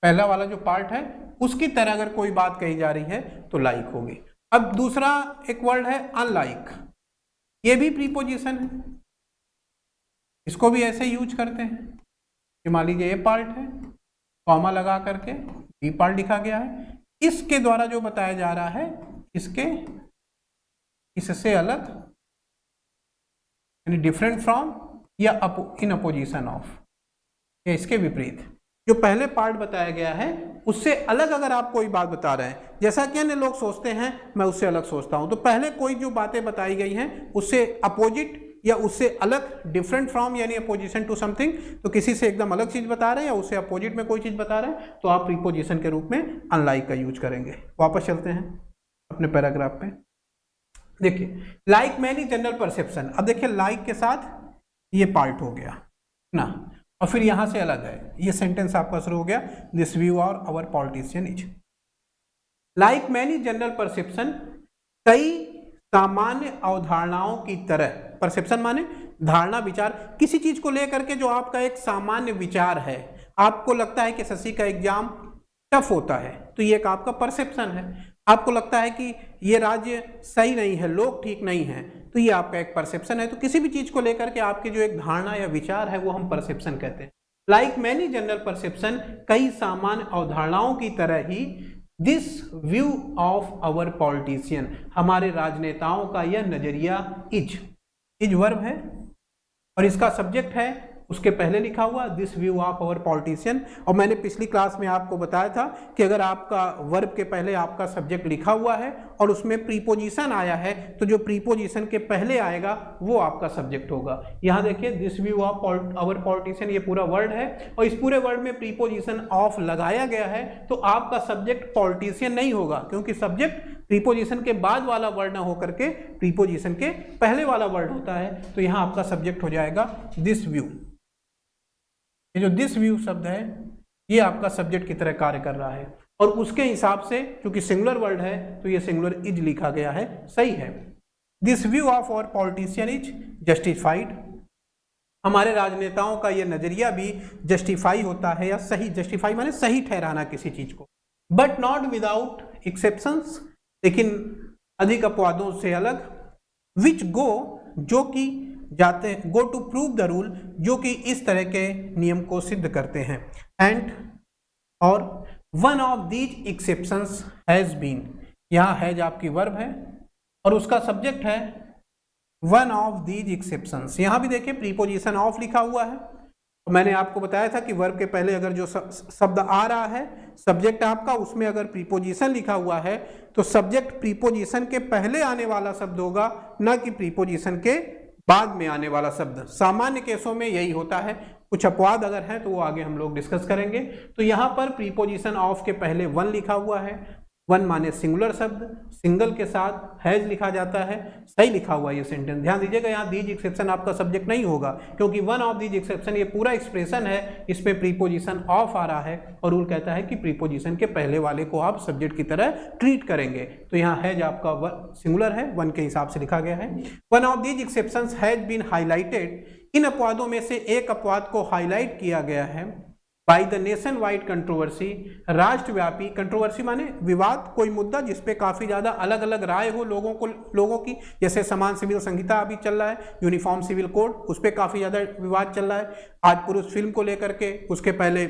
पहला वाला जो पार्ट है उसकी तरह अगर कोई बात कही जा रही है तो लाइक होगी। अब दूसरा एक वर्ड है अनलाइक, ये भी प्रीपोजिशन है, इसको भी ऐसे यूज करते हैं कि मान लीजिए ये पार्ट है, कॉमा लगा करके बी पार्ट लिखा गया है, इसके द्वारा जो बताया जा रहा है इसके इससे अलग, यानी डिफरेंट फ्रॉम या इन अपोजिशन ऑफ, या इसके विपरीत। जो पहले पार्ट बताया गया है उससे अलग अगर आप कोई बात बता रहे हैं, जैसा कि अन्य लोग सोचते हैं मैं उससे अलग सोचता हूं, तो पहले कोई जो बातें बताई गई हैं उससे अपोजिट या उससे अलग, डिफरेंट फ्रॉम यानी अपोजिशन टू समथिंग, तो किसी से एकदम अलग चीज बता रहे हैं या उससे अपोजिट में कोई चीज बता रहे हैं, तो आप प्रीपोजिशन के रूप में अनलाइक का यूज करेंगे। वापस चलते हैं अपने पैराग्राफ पे। देखिए लाइक मैनी जनरल परसेप्शन, अब देखिए लाइक के साथ ये पार्ट हो गया ना, और फिर यहां से अलग है, ये सेंटेंस आपका शुरू हो गया, दिस व्यू और our politician is like many general perception, कई सामान्य अवधारणाओं की तरह, परसेप्शन माने धारणा, विचार, किसी चीज को लेकर के जो आपका एक सामान्य विचार है, आपको लगता है कि एसएससी का एग्जाम टफ होता है तो ये एक आपका परसेप्शन है, आपको लगता है कि ये राज्य सही नहीं है, लोग ठीक नहीं हैं, तो ये आपका एक परसेप्शन है। तो किसी भी चीज को लेकर के आपकी जो एक धारणा या विचार है वो हम परसेप्शन कहते हैं। लाइक मैनी जनरल परसेप्शन, कई सामान्य अवधारणाओं की तरह ही this view of our politician, हमारे राजनेताओं का यह नजरिया, इज वर्ब है और इसका सब्जेक्ट है, उसके पहले लिखा हुआ this view of our politician. और मैंने पिछली क्लास में आपको बताया था कि अगर आपका वर्ब के पहले आपका सब्जेक्ट लिखा हुआ है और उसमें प्रीपोजिशन आया है तो जो प्रीपोजिशन के पहले आएगा वो आपका सब्जेक्ट होगा। यहाँ देखिए this view of our politician, ये पूरा वर्ड है और इस पूरे वर्ड में प्रीपोजिशन ऑफ लगाया गया है, तो आपका सब्जेक्ट पॉलिटिशियन नहीं होगा, क्योंकि सब्जेक्ट प्रीपोजिशन के बाद वाला वर्ड ना होकर के प्रीपोजिशन के पहले वाला वर्ड होता है। तो यहाँ आपका सब्जेक्ट हो जाएगा दिस व्यू। ये जो दिस व्यू शब्द है ये आपका सब्जेक्ट की तरह कार्य कर रहा है और उसके हिसाब से क्योंकि सिंगुलर वर्ड है तो ये सिंगुलर इज लिखा गया है, सही है। This view of our politician is justified, हमारे राजनेताओं का ये नजरिया भी जस्टिफाई होता है या सही, जस्टिफाई माने सही ठहराना किसी चीज को, बट नॉट विदाउट एक्सेप्शंस, लेकिन अधिक अपवादों से अलग, विच गो, जो कि जाते हैं, go to prove the rule, जो कि इस तरह के नियम को सिद्ध करते हैं, एंड और one of these exceptions has been, यहाँ हैज आपकी वर्ब है और उसका सब्जेक्ट है वन ऑफ दीज एक्सेप्शंस। यहाँ भी देखिए प्रीपोजिशन ऑफ लिखा हुआ है, तो मैंने आपको बताया था कि वर्ब के पहले अगर जो शब्द आ रहा है सब्जेक्ट आपका, उसमें अगर प्रीपोजिशन लिखा हुआ है तो सब्जेक्ट प्रीपोजिशन के पहले आने वाला शब्द होगा, ना कि प्रीपोजिशन के बाद में आने वाला शब्द। सामान्य केसों में यही होता है, कुछ अपवाद अगर है तो वो आगे हम लोग डिस्कस करेंगे। तो यहाँ पर प्रीपोजिशन ऑफ के पहले वन लिखा हुआ है, वन माने सिंगुलर शब्द, सिंगल के साथ हैज लिखा जाता है, सही लिखा हुआ ये सेंटेंस। ध्यान दीजिएगा यहाँ दीज एक्सेप्शन आपका सब्जेक्ट नहीं होगा, क्योंकि वन ऑफ दीज एक्सेप्शन ये पूरा एक्सप्रेशन है, इस पे प्रीपोजिशन ऑफ आ रहा है और रूल कहता है कि प्रीपोजिशन के पहले वाले को आप सब्जेक्ट की तरह ट्रीट करेंगे। तो यहाँ हैज आपका सिंगुलर है, वन के हिसाब से लिखा गया है। One of these exceptions has been highlighted, इन अपवादों में से एक अपवाद को हाईलाइट किया गया है by the nation wide controversy, राष्ट्रव्यापी, कंट्रोवर्सी माने विवाद, कोई मुद्दा जिसपे काफी ज्यादा अलग अलग राय हो लोगों की, जैसे समान सिविल संहिता अभी चल रहा है, यूनिफॉर्म सिविल कोड, उस पर काफी ज्यादा विवाद चल रहा है। आज पुरुष फिल्म को लेकर के, उसके पहले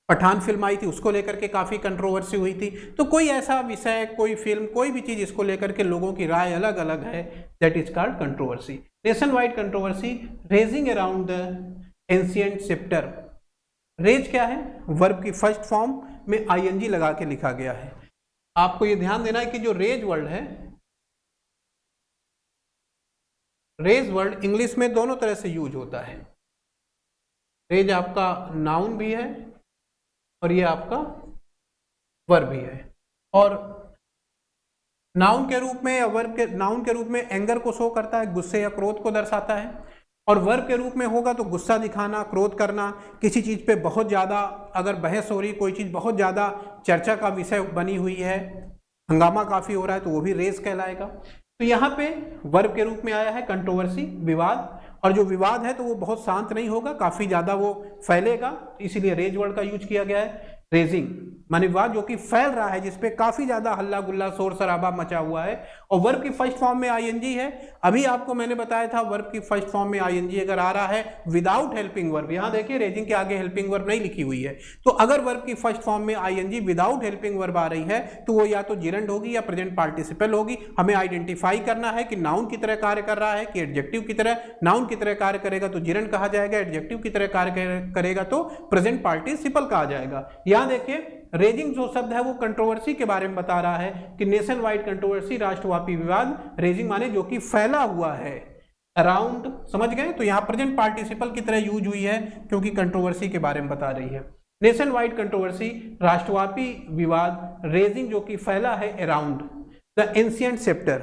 पठान फिल्म आई थी, उसको लेकर के काफी कंट्रोवर्सी हुई थी। तो कोई ऐसा विषय, कोई फिल्म, कोई भी चीज इसको लेकर के लोगों की राय अलग अलग है, that is called controversy. Nation wide controversy raging around the ancient sceptre, rage क्या है, वर्ब की फर्स्ट फॉर्म में आईएनजी लगा के लिखा गया है। आपको ये ध्यान देना है कि जो रेज वर्ड है, रेज वर्ड इंग्लिश में दोनों तरह से यूज होता है। रेज आपका नाउन भी है और ये आपका वर्ब भी है, और नाउन के रूप में या वर्ब के, नाउन के रूप में एंगर को शो करता है, गुस्से या क्रोध को दर्शाता है, और वर्ब के रूप में होगा तो गुस्सा दिखाना, क्रोध करना, किसी चीज पे बहुत ज्यादा अगर बहस हो रही, कोई चीज बहुत ज्यादा चर्चा का विषय बनी हुई है, हंगामा काफी हो रहा है, तो वो भी रेज कहलाएगा। तो यहाँ पे वर्ब के रूप में आया है कंट्रोवर्सी, विवाद, और जो विवाद है तो वो बहुत शांत नहीं होगा, काफी ज्यादा वो फैलेगा, इसीलिए रेज वर्ड का यूज किया गया है। रेजिंग माने विवाद जो कि फैल रहा है, जिसपे काफी ज्यादा हल्ला गुल्ला शोर शराबा मचा हुआ है, और वर्ब की फर्स्ट फॉर्म में आईएनजी है। अभी आपको मैंने बताया था वर्ब की फर्स्ट फॉर्म में आईएनजी अगर आ रहा है विदाउट हेल्पिंग वर्ब, यहां देखिए रेजिंग के आगे हेल्पिंग वर्ब नहीं लिखी हुई है, तो अगर वर्ब की फर्स्ट फॉर्म में आईएनजी विदाउट हेल्पिंग वर्ब आ रही है तो वो या तो जिरंड होगी या प्रेजेंट पार्टिसिपल होगी। हमें आइडेंटिफाई करना है कि नाउन की तरह कार्य कर रहा है कि एडजेक्टिव की तरह। नाउन की तरह कार्य करेगा तो जिरंड कहा जाएगा, एडजेक्टिव की तरह कार्य करेगा तो प्रेजेंट पार्टिसिपल कहा जाएगा। यहां देखिए रेजिंग जो शब्द है वो कंट्रोवर्सी के बारे में बता रहा है कि नेशन वाइड कंट्रोवर्सी, राष्ट्रव्यापी विवाद। रेजिंग माने जो कि फैला हुआ है, अराउंड, समझ गए? तो यहां प्रेजेंट पार्टिसिपल की तरह यूज हुई है क्योंकि कंट्रोवर्सी के बारे में बता रही है। नेशन वाइड कंट्रोवर्सी, राष्ट्रव्यापी विवाद। रेजिंग जो कि फैला है, अराउंड द एंशिएंट सेप्टर,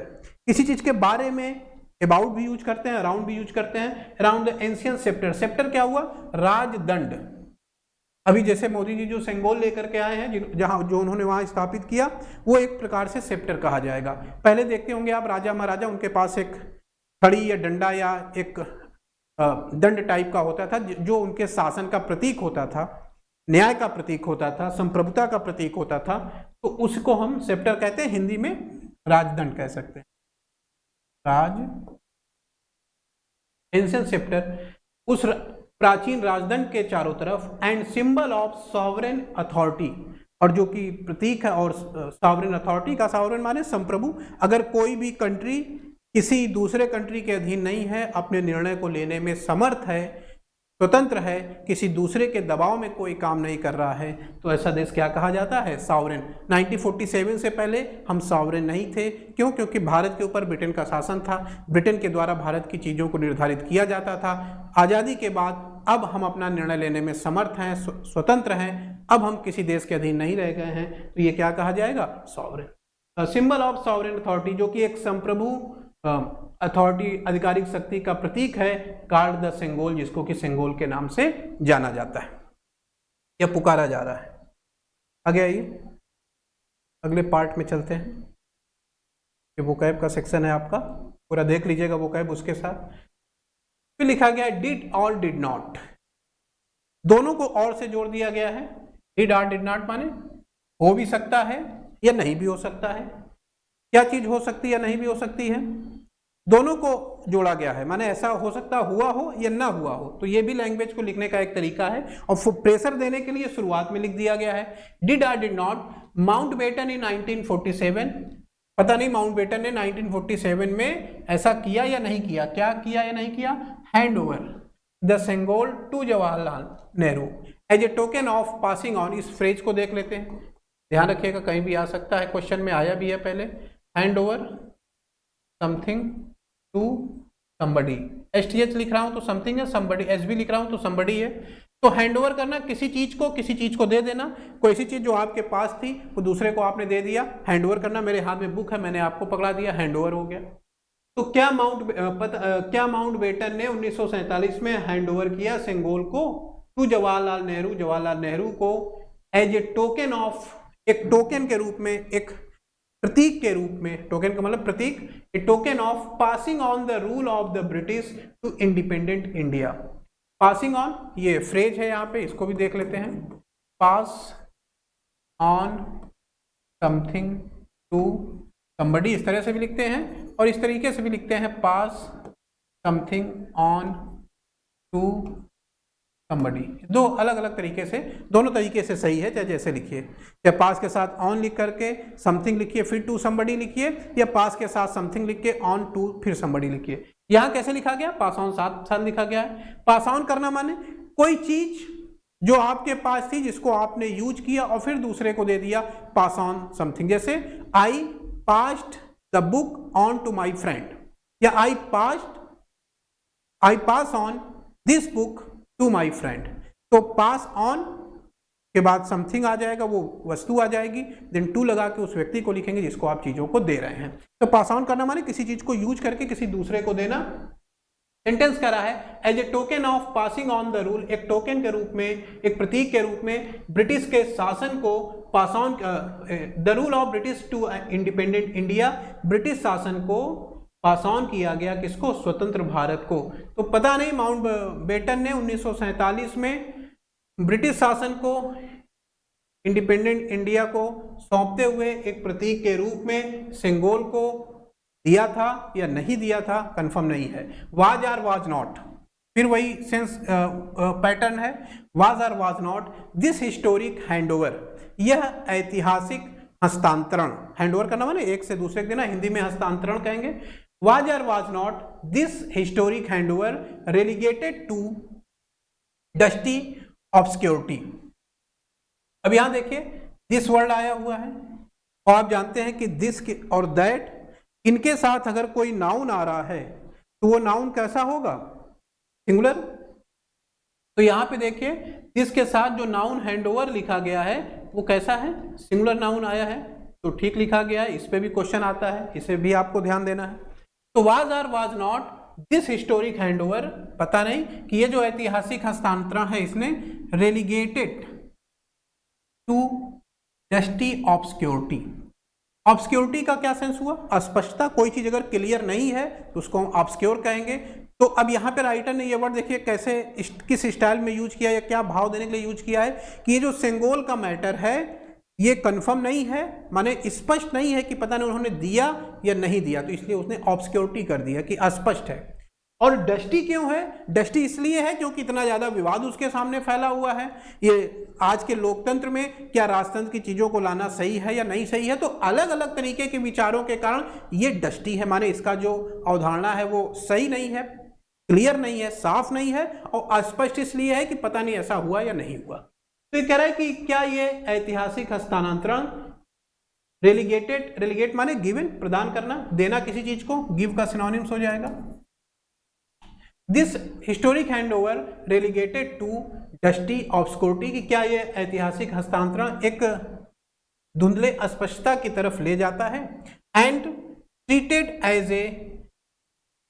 किसी चीज के बारे में अबाउट भी यूज करते हैं, अराउंड भी यूज करते हैं। Around the ancient sceptre, sceptre क्या हुआ? राजदंड। अभी जैसे मोदी जी जो सेंगोल लेकर के आए हैं, जहां जो उन्होंने वहां स्थापित किया, वो एक प्रकार से सेप्टर कहा जाएगा। पहले देखते होंगे आप राजा महाराजा, उनके पास एक खड़ी या डंडा या एक दंड टाइप का होता था जो उनके शासन का प्रतीक होता था, न्याय का प्रतीक होता था, संप्रभुता का प्रतीक होता था, तो उसको हम सेप्टर कहते हैं। हिंदी में राजदंड कह सकते हैं, राज एंशिएंट सेप्टर, उस प्राचीन राजदंड के चारों तरफ। And symbol of sovereign authority, और जो कि प्रतीक है और सॉवरेन अथॉरिटी का, सॉवरेन माने संप्रभु। अगर कोई भी कंट्री किसी दूसरे कंट्री के अधीन नहीं है, अपने निर्णय को लेने में समर्थ है, स्वतंत्र है, किसी दूसरे के दबाव में कोई काम नहीं कर रहा है, तो ऐसा देश क्या कहा जाता है? सॉवरेन। 1947 से पहले हम सॉवरेन नहीं थे। क्यों? क्योंकि भारत के ऊपर ब्रिटेन का शासन था, ब्रिटेन के द्वारा भारत की चीज़ों को निर्धारित किया जाता था। आज़ादी के बाद अब हम अपना निर्णय लेने में समर्थ हैं, स्वतंत्र हैं, अब हम किसी देश के अधीन नहीं रह गए हैं, तो ये क्या कहा जाएगा? Sovereign. Symbol of sovereign authority, जो कि एक संप्रभु अथॉरिटी, आधिकारिक शक्ति का प्रतीक है। कार्ड द सेंगोल, जिसको कि सेंगोल के नाम से जाना जाता है या पुकारा जा रहा है। आगे आइए, अगले पार्ट में चलते हैं। ये वोकैब का सेक्शन है आपका, पूरा देख लीजिएगा वोकैब उसके साथ। फिर लिखा गया है डिड और डिड नॉट, दोनों को और से जोड़ दिया गया है। डिड और डिड नॉट माने हो भी सकता है या नहीं भी हो सकता है। क्या चीज हो सकती है या नहीं भी हो सकती है? दोनों को जोड़ा गया है, माने ऐसा हो सकता हुआ हो या ना हुआ हो। तो ये भी लैंग्वेज को लिखने का एक तरीका है, और प्रेशर देने के लिए शुरुआत में लिख दिया गया है डिड और डिड नॉट। माउंटबेटन इन 1947, पता नहीं माउंटबेटन ने 1947 में ऐसा किया या नहीं किया। क्या किया या नहीं किया? Hand over the Sengol to Jawaharlal Nehru as a token of passing on. इस फ्रेज को देख लेते हैं, ध्यान रखिएगा कहीं भी आ सकता है, क्वेश्चन में आया भी है पहले। Hand over something to somebody, STH लिख रहा हूं तो समथिंग है, समबडी SB लिख रहा हूं तो समबडी है। तो हैंड ओवर करना, किसी चीज को दे देना। कोई ऐसी चीज जो आपके पास थी वो दूसरे को आपने दे दिया, हैंड ओवर करना। मेरे हाथ में बुक है, मैंने आपको पकड़ा दिया, हैंड ओवर हो गया। तो क्या माउंटबेटन ने 1947 में हैंड ओवर किया सेंगोल को टू जवाहरलाल नेहरू को एज ए टोकन ऑफ, एक टोकन के रूप में, एक प्रतीक के रूप में। टोकन का मतलब प्रतीक, a token of passing on the rule of the British to independent India. Passing on, ये फ्रेज है यहाँ पे, इसको भी देख लेते हैं। Pass on something to somebody, इस तरह से भी लिखते हैं और इस तरीके से भी लिखते हैं, पास समथिंग ऑन टू समबडी। दो अलग अलग तरीके से, दोनों तरीके से सही है, चाहे जैसे लिखिए। या पास के साथ ऑन लिख करके समथिंग लिखिए, फिर टू समबडी लिखिए, या पास के साथ समथिंग लिख के ऑन टू फिर समबडी लिखिए। यहाँ कैसे लिखा गया? पास ऑन साथ साथ लिखा गया है। पास ऑन करना माने कोई चीज जो आपके पास थी जिसको आपने यूज किया और फिर दूसरे को दे दिया, पास ऑन समथिंग। जैसे I passed the book on to my friend, या I pass on this book to my friend. तो पास ऑन के बाद समथिंग आ जाएगा, वो वस्तु आ जाएगी, देन टू लगा के उस व्यक्ति को लिखेंगे जिसको आप चीजों को दे रहे हैं। तो पास ऑन करना माने किसी चीज को यूज करके किसी दूसरे को देना। सेंटेंस कह रहा है as a token of passing on the rule, एक टोकन के रूप में, एक प्रतीक के रूप में ब्रिटिश के शासन को pass on, the rule of British to independent India, British शासन को पास ऑन किया गया, किसको? स्वतंत्र भारत को। तो पता नहीं माउंटबेटन ने 1947 में ब्रिटिश शासन को इंडिपेंडेंट इंडिया को सौंपते हुए एक प्रतीक के रूप में सेंगोल को दिया था या नहीं दिया था, कंफर्म नहीं है। वाज और वाज नॉट, फिर वही सेंस पैटर्न है, was or was not this historic handover, यह ऐतिहासिक हस्तांतरण, हैंडओवर करना माने एक से दूसरे देना, हिंदी में हस्तांतरण कहेंगे। Was or was not this historic handover relegated to dusty obscurity. अब यहां देखिए दिस वर्ड आया हुआ है और आप जानते हैं कि दिस और दैट, इनके साथ अगर कोई नाउन आ रहा है तो वो नाउन कैसा होगा, सिंगुलर। तो यहां पे देखिए दिस के साथ जो नाउन हैंडओवर लिखा गया है वो कैसा है, सिंगुलर नाउन आया है, तो ठीक लिखा गया है। इस पे भी क्वेश्चन आता है, इसे भी आपको ध्यान देना है। तो was or was not this historic handover, पता नहीं कि ये जो ऐतिहासिक हस्तांतरण है इसने relegated to dusty obscurity. Obscurity का क्या सेंस हुआ, अस्पष्टता, कोई चीज अगर क्लियर नहीं है तो उसको हम ऑब्सक्योर कहेंगे। तो अब यहाँ पे राइटर ने ये वर्ड देखिए कैसे किस स्टाइल में यूज किया या क्या भाव देने के लिए यूज किया है कि ये जो सेंगोल का मैटर है ये कंफर्म नहीं है, माने स्पष्ट नहीं है कि पता नहीं उन्होंने दिया या नहीं दिया, तो इसलिए उसने ऑब्सक्योरिटी कर दिया कि अस्पष्ट है। और डस्टी क्यों है, डस्टी इसलिए है क्योंकि इतना ज्यादा विवाद उसके सामने फैला हुआ है। ये आज के लोकतंत्र में क्या राजतंत्र की चीजों को लाना सही है या नहीं सही है, तो अलग अलग तरीके के विचारों के कारण ये डस्टी है, माने इसका जो अवधारणा है वो सही नहीं है, क्लियर नहीं है, साफ नहीं है, और अस्पष्ट इसलिए है कि पता नहीं ऐसा हुआ या नहीं हुआ। तो ये कह रहा है कि क्या ये ऐतिहासिक हस्तांतरण रेलिगेटेड, रेलिगेट माने गिवन, प्रदान करना, देना किसी चीज को, गिव का सिनोनिम्स हो जाएगा। This historic handover relegated to dusty obscurity, कि क्या ये ऐतिहासिक हस्तांतरण एक धुंधले अस्पष्टता की तरफ ले जाता है। एंड ट्रीटेड एज ए,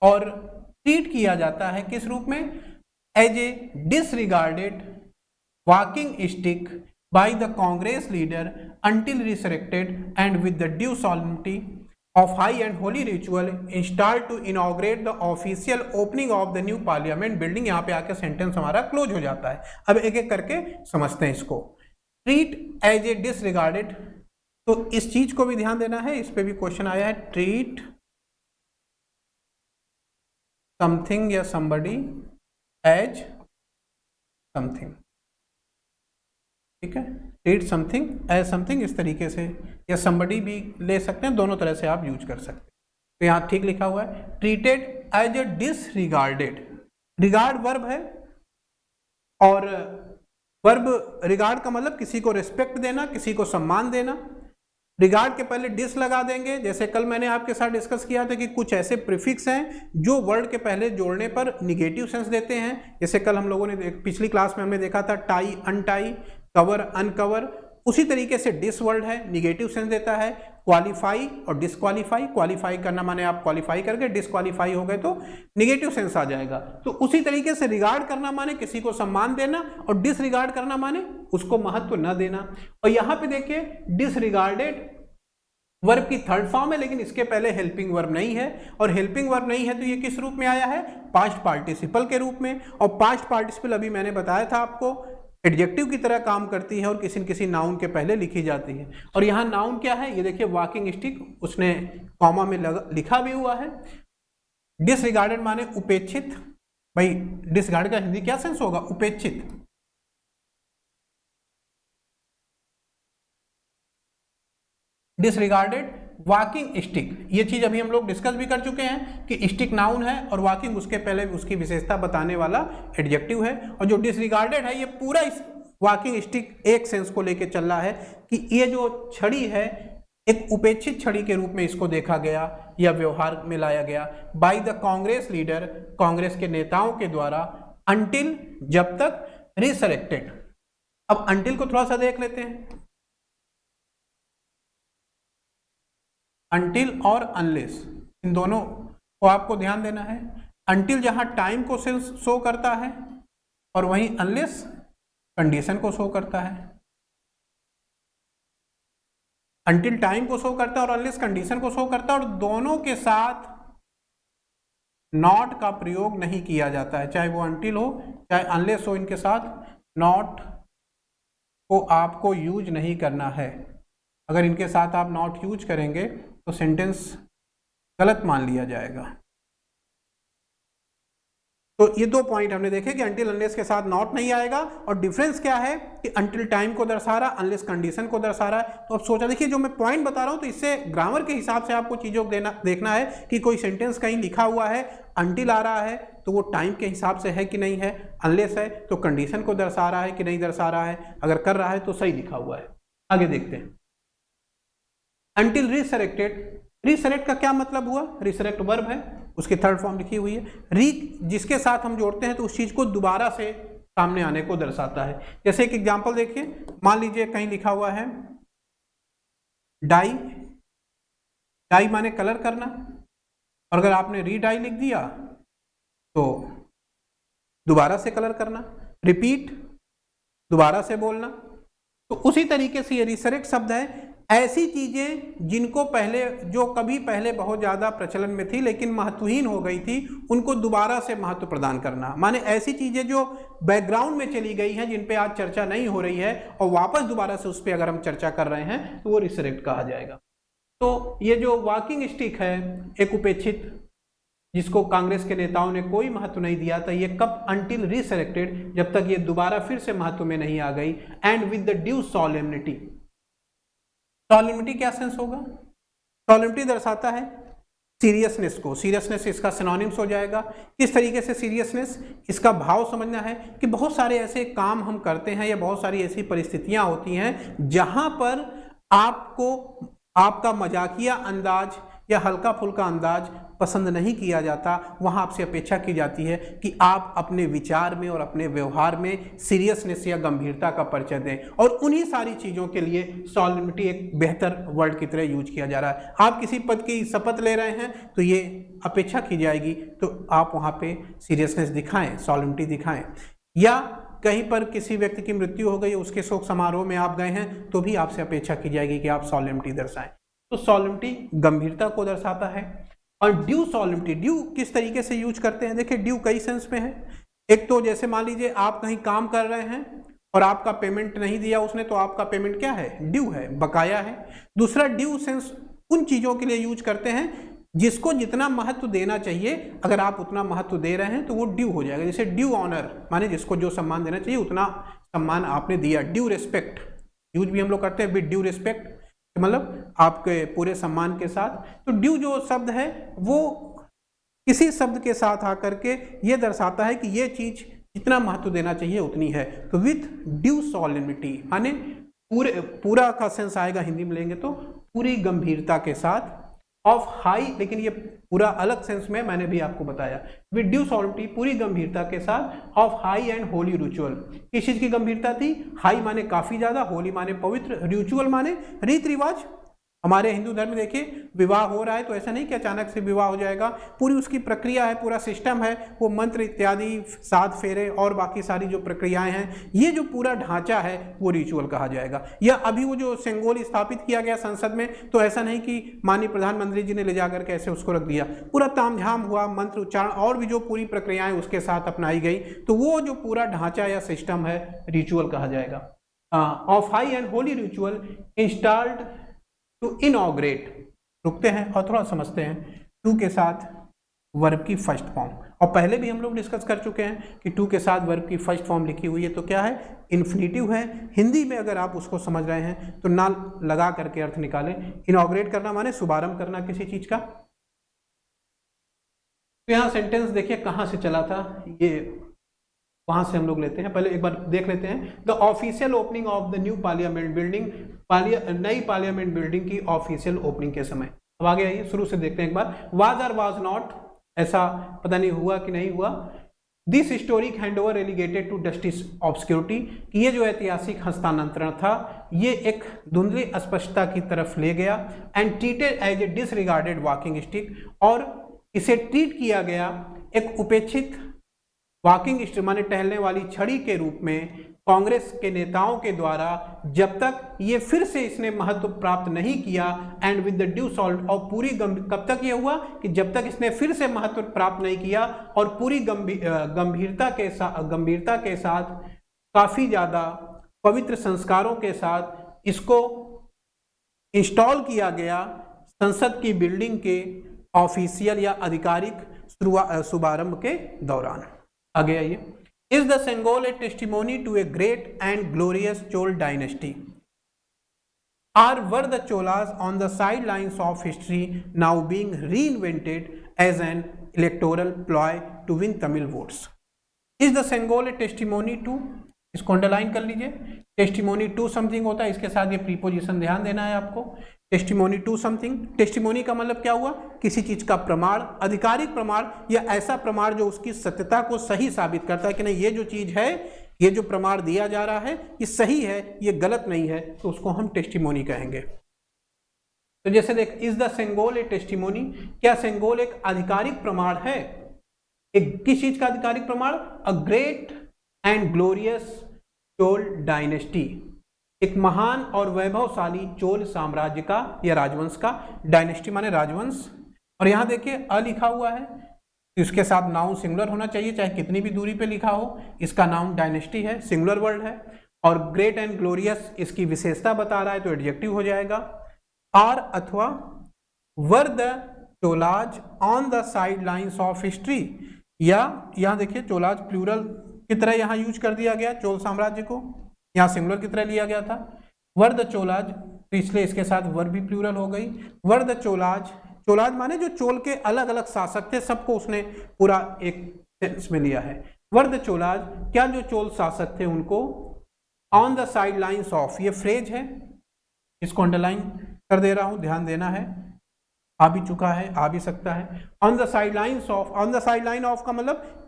और ट्रीट किया जाता है किस रूप में, as a disregarded walking stick by the Congress leader until resurrected and with the due solemnity of high and holy ritual installed to inaugurate the official opening of the new parliament building। यहाँ पे आके sentence हमारा close हो जाता है। अब एक एक करके समझते हैं इसको। ट्रीट एज ए डिसरिगार्डेड, तो इस चीज को भी ध्यान देना है, इस पे भी क्वेश्चन आया है। ट्रीट समथिंग या somebody एज समथिंग, ठीक है, ट्रीट समथिंग एज समथिंग इस तरीके से, या somebody भी ले सकते हैं, दोनों तरह से आप यूज कर सकते हैं। तो यहाँ ठीक लिखा हुआ है treated as a disregarded, regard verb है और वर्ब रिगार्ड का मतलब किसी को रिस्पेक्ट देना, किसी को सम्मान देना। रिगार्ड के पहले डिस लगा देंगे, जैसे कल मैंने आपके साथ डिस्कस किया था कि कुछ ऐसे प्रीफिक्स हैं जो वर्ड के पहले जोड़ने पर निगेटिव सेंस देते हैं। जैसे कल हम लोगों ने पिछली क्लास में हमने देखा था टाई अनटाई, कवर अनकवर, उसी तरीके से डिस वर्ड है, निगेटिव सेंस देता है। क्वालिफाई और डिसक्वालीफाई, क्वालिफाई करना माने आप क्वालिफाई करके डिसक्वालीफाई हो गए तो निगेटिव सेंस आ जाएगा। तो उसी तरीके से रिगार्ड करना माने किसी को सम्मान देना, और डिसरिगार्ड करना माने उसको महत्व न देना। और यहाँ पे देखिए डिसरिगार्डेड वर्ब की थर्ड फॉर्म है, लेकिन इसके पहले हेल्पिंग वर्ब नहीं है, और हेल्पिंग वर्ब नहीं है तो ये किस रूप में आया है, पास्ट पार्टिसिपल के रूप में। और पास्ट पार्टिसिपल अभी मैंने बताया था आपको एडजेक्टिव की तरह काम करती है और किसी न किसी नाउन के पहले लिखी जाती है। और यहाँ नाउन क्या है, ये देखिए वॉकिंग स्टिक, उसने कॉमा में लिखा भी हुआ है। डिसरिगार्डेड माने उपेक्षित, भाई डिसरिगार्ड का हिंदी क्या सेंस होगा, उपेक्षित। डिसरिगार्डेड वॉकिंग स्टिक, ये चीज अभी हम लोग डिस्कस भी कर चुके हैं कि स्टिक नाउन है और वॉकिंग उसके पहले उसकी विशेषता बताने वाला एडजेक्टिव है। और जो डिसरिगार्डेड है ये पूरा इस वॉकिंग स्टिक एक सेंस को लेके चल रहा है कि ये जो छड़ी है एक उपेक्षित छड़ी के रूप में इसको देखा गया या व्यवहार में लाया गया। Bye the Congress leader, Congress के नेताओं के द्वारा, अंटिल जब तक, रिसरेक्टेड। अब अंटिल को थोड़ा सा देख लेते हैं। अंटिल और अनलेस, इन दोनों को आपको ध्यान देना है। अंटिल जहां टाइम को शो करता है और वहीं अनलेस कंडीशन को शो करता है। अंटिल टाइम को शो करता है और अनलेस कंडीशन को शो करता है, और दोनों के साथ नॉट का प्रयोग नहीं किया जाता है, चाहे वो अंटिल हो चाहे अनलेस हो, इनके साथ नॉट को आपको यूज नहीं करना है। अगर इनके साथ आप नॉट यूज करेंगे तो सेंटेंस गलत मान लिया जाएगा। तो ये दो पॉइंट हमने देखे कि अनटिल अनलेस के साथ नॉट नहीं आएगा, और डिफरेंस क्या है कि अनटिल टाइम को दर्शा रहा, अनलेस कंडीशन को दर्शा रहा है। तो अब सोचा, देखिए जो मैं पॉइंट बता रहा हूं तो इससे ग्रामर के हिसाब से आपको चीजों को देखना है कि कोई सेंटेंस कहीं लिखा हुआ है अनटिल आ रहा है तो वो टाइम के हिसाब से है कि नहीं है, अनलेस है तो कंडीशन को दर्शा रहा है कि नहीं दर्शा रहा है, अगर कर रहा है तो सही लिखा हुआ है। आगे देखते हैं। अनटिल रिसरेक्टेड, रिसरेक्ट का क्या मतलब हुआ? रिसरेक्ट वर्ब है, उसकी थर्ड फॉर्म लिखी हुई है। री जिसके साथ हम जोड़ते हैं तो उस चीज को दोबारा से सामने आने को दर्शाता है। जैसे एक एग्जांपल देखिए, मान लीजिए कहीं लिखा हुआ है डाई, डाई माने कलर करना, और अगर आपने री डाई लिख दिया तो दोबारा से कलर करना, रिपीट दोबारा से बोलना। तो उसी तरीके से ये रिसरेक्ट शब्द है, ऐसी चीजें जिनको पहले, जो कभी पहले बहुत ज्यादा प्रचलन में थी लेकिन महत्वहीन हो गई थी, उनको दोबारा से महत्व प्रदान करना। माने ऐसी चीजें जो बैकग्राउंड में चली गई हैं, जिन पे आज चर्चा नहीं हो रही है, और वापस दोबारा से उस पर अगर हम चर्चा कर रहे हैं तो वो रिसरेक्ट कहा जाएगा। तो ये जो वॉकिंग स्टिक है, एक उपेक्षित, जिसको कांग्रेस के नेताओं ने कोई महत्व नहीं दिया था, ये कब? अनटिल रिसरेक्टेड, जब तक ये दोबारा फिर से महत्व में नहीं आ गई। एंड विद द ड्यू सॉलेमनिटी, सॉलेमनिटी क्या सेंस होगा? सॉलेमनिटी दर्शाता है सीरियसनेस को, सीरियसनेस इसका सिनोनिम्स हो जाएगा। किस तरीके से सीरियसनेस? इसका भाव समझना है कि बहुत सारे ऐसे काम हम करते हैं या बहुत सारी ऐसी परिस्थितियां होती हैं जहां पर आपको आपका मजाकिया अंदाज या हल्का फुल्का अंदाज पसंद नहीं किया जाता, वहां आपसे अपेक्षा की जाती है कि आप अपने विचार में और अपने व्यवहार में सीरियसनेस या गंभीरता का परिचय दें, और उन्हीं सारी चीजों के लिए सॉलेमनिटी एक बेहतर वर्ड की तरह यूज किया जा रहा है। आप किसी पद की शपथ ले रहे हैं तो ये अपेक्षा की जाएगी तो आप वहां पे सीरियसनेस दिखाएं, सॉलेमनिटी दिखाएं। या कहीं पर किसी व्यक्ति की मृत्यु हो गई, उसके शोक समारोह में आप गए हैं तो भी आपसे अपेक्षा की जाएगी कि आप सॉलेमनिटी दर्शाएं। तो सॉलेमनिटी गंभीरता को दर्शाता है। और ड्यू सॉलेमनिटी, ड्यू किस तरीके से यूज करते हैं? देखिए ड्यू कई सेंस में है। एक तो जैसे मान लीजिए आप कहीं काम कर रहे हैं और आपका पेमेंट नहीं दिया उसने, तो आपका पेमेंट क्या है? ड्यू है, बकाया है। दूसरा ड्यू सेंस उन चीजों के लिए यूज करते हैं जिसको जितना महत्व देना चाहिए, अगर आप उतना महत्व दे रहे हैं तो वो ड्यू हो जाएगा। जैसे ड्यू ऑनर माने जिसको जो सम्मान देना चाहिए उतना सम्मान आपने दिया। ड्यू रिस्पेक्ट यूज भी हम लोग करते हैं, विद ड्यू रिस्पेक्ट, मतलब आपके पूरे सम्मान के साथ। तो ड्यू जो शब्द है वो किसी शब्द के साथ आकर के ये दर्शाता है कि ये चीज जितना महत्व देना चाहिए उतनी है। तो विथ ड्यू सॉलेमनिटी माने पूरा का सेंस आएगा, हिंदी में लेंगे तो पूरी गंभीरता के साथ। ऑफ हाई, लेकिन ये पूरा अलग सेंस में मैंने भी आपको बताया। विद ड्यू सॉलेमनिटी, पूरी गंभीरता के साथ। Of high and holy ritual, किस चीज की गंभीरता थी? हाई माने काफी ज्यादा, होली माने पवित्र, रिचुअल माने रीति रिवाज। हमारे हिंदू धर्म में देखिए विवाह हो रहा है तो ऐसा नहीं कि अचानक से विवाह हो जाएगा, पूरी उसकी प्रक्रिया है, पूरा सिस्टम है, वो मंत्र इत्यादि, 7 फेरे और बाकी सारी जो प्रक्रियाएं हैं, ये जो पूरा ढांचा है वो रिचुअल कहा जाएगा। या अभी वो जो सेंगोल स्थापित किया गया संसद में, तो ऐसा नहीं कि माननीय प्रधानमंत्री जी ने ले जाकर के ऐसे उसको रख दिया, पूरा तामझाम हुआ, मंत्र उच्चारण और भी जो पूरी प्रक्रियाएं उसके साथ अपनाई गई, तो वो जो पूरा ढांचा या सिस्टम है रिचुअल कहा जाएगा। Of high and holy ritual installed to inaugurate, रुकते हैं और थोड़ा समझते हैं। टू के साथ वर्ब की फर्स्ट फॉर्म, और पहले भी हम लोग डिस्कस कर चुके हैं कि टू के साथ वर्ब की फर्स्ट फॉर्म लिखी हुई है तो क्या है? इन्फिनिटिव है। हिंदी में अगर आप उसको समझ रहे हैं तो ना लगा करके अर्थ निकालें। इनॉग्रेट करना माने शुभारंभ करना किसी चीज का। तो यहाँ सेंटेंस देखिए कहाँ से चला था, ये वहां से हम लोग लेते हैं। पहले एक बार देख लेते हैं। The official opening of the new parliament building, नई पार्लियामेंट बिल्डिंग की ऑफिशियल ओपनिंग के समय। अब आगे आइए, शुरू से देखते हैं एक बार। वाज और वाज नॉट, ऐसा पता नहीं हुआ कि नहीं हुआ। This historic handover relegated to justice obscurity, कि ये जो ऐतिहासिक हस्तांतरण था ये एक धुंधली अस्पष्टता की तरफ ले गया। And treated as a disregarded walking stick, और इसे ट्रीट किया गया एक उपेक्षित वॉकिंग स्टिक माने टहलने वाली छड़ी के रूप में कांग्रेस के नेताओं के द्वारा, जब तक ये फिर से इसने महत्व प्राप्त नहीं किया। And with the due salt, और पूरी कब तक ये हुआ कि जब तक इसने फिर से महत्व प्राप्त नहीं किया और पूरी गंभीरता के साथ काफी ज्यादा पवित्र संस्कारों के साथ इसको इंस्टॉल किया गया संसद की बिल्डिंग के ऑफिशियल या आधिकारिक शुभारंभ के दौरान। आगे आइए। Is the Sengol a testimony to a great and glorious Chola dynasty? Or were the Cholas on the sidelines of history now being reinvented as an electoral ploy to win Tamil votes? Is the Sengol a testimony to? इसको underline कर लीजिए। Testimony to something होता है, इसके साथ ये preposition ध्यान देना है आपको। टेस्टिमोनी टू समथिंग, टेस्टिमोनी का मतलब क्या हुआ? किसी चीज का प्रमाण, आधिकारिक प्रमाण या ऐसा प्रमाण जो उसकी सत्यता को सही साबित करता है कि नहीं ये जो चीज है, ये जो प्रमाण दिया जा रहा है ये सही है, ये गलत नहीं है, तो उसको हम टेस्टिमोनी कहेंगे। तो जैसे देख, is the Sengol a testimony? क्या सेंगोल एक आधिकारिक प्रमाण है? एक किस चीज का आधिकारिक प्रमाण? A great and glorious Chola dynasty, एक महान और वैभवशाली चोल साम्राज्य का या राजवंश का। डायनेस्टी माने राजवंश। और यहां देखिए अ लिखा हुआ है, इसके साथ नाउन सिंगुलर होना चाहिए, चाहे कितनी भी दूरी पे लिखा हो। इसका नाउन डायनेस्टी है, सिंगुलर वर्ड है। और ग्रेट एंड ग्लोरियस इसकी विशेषता बता रहा है, तो एडजेक्टिव हो जाएगा। और अथवा were the Cholas on the side lines of history, या यहां देखिए चोलाज प्लूरल की तरह यहां यूज कर दिया गया, चोल साम्राज्य को यहां सिंगुलर की तरह लिया गया था। वर द चोलाज, तो इसलिए इसके साथ वर भी प्लूरल हो गई। वर द चोलाज, चोलाज माने जो चोल के अलग अलग शासक थे, सबको उसने पूरा एक सेंस में लिया है। वर द चोलाज, क्या जो चोल शासक थे उनको on the side lines of, ये फ्रेज है, इसको अंडरलाइन कर दे रहा हूं, ध्यान देना है। आ भी चुका है, आ भी सकता है। On the side lines of, on the side line of का मतलब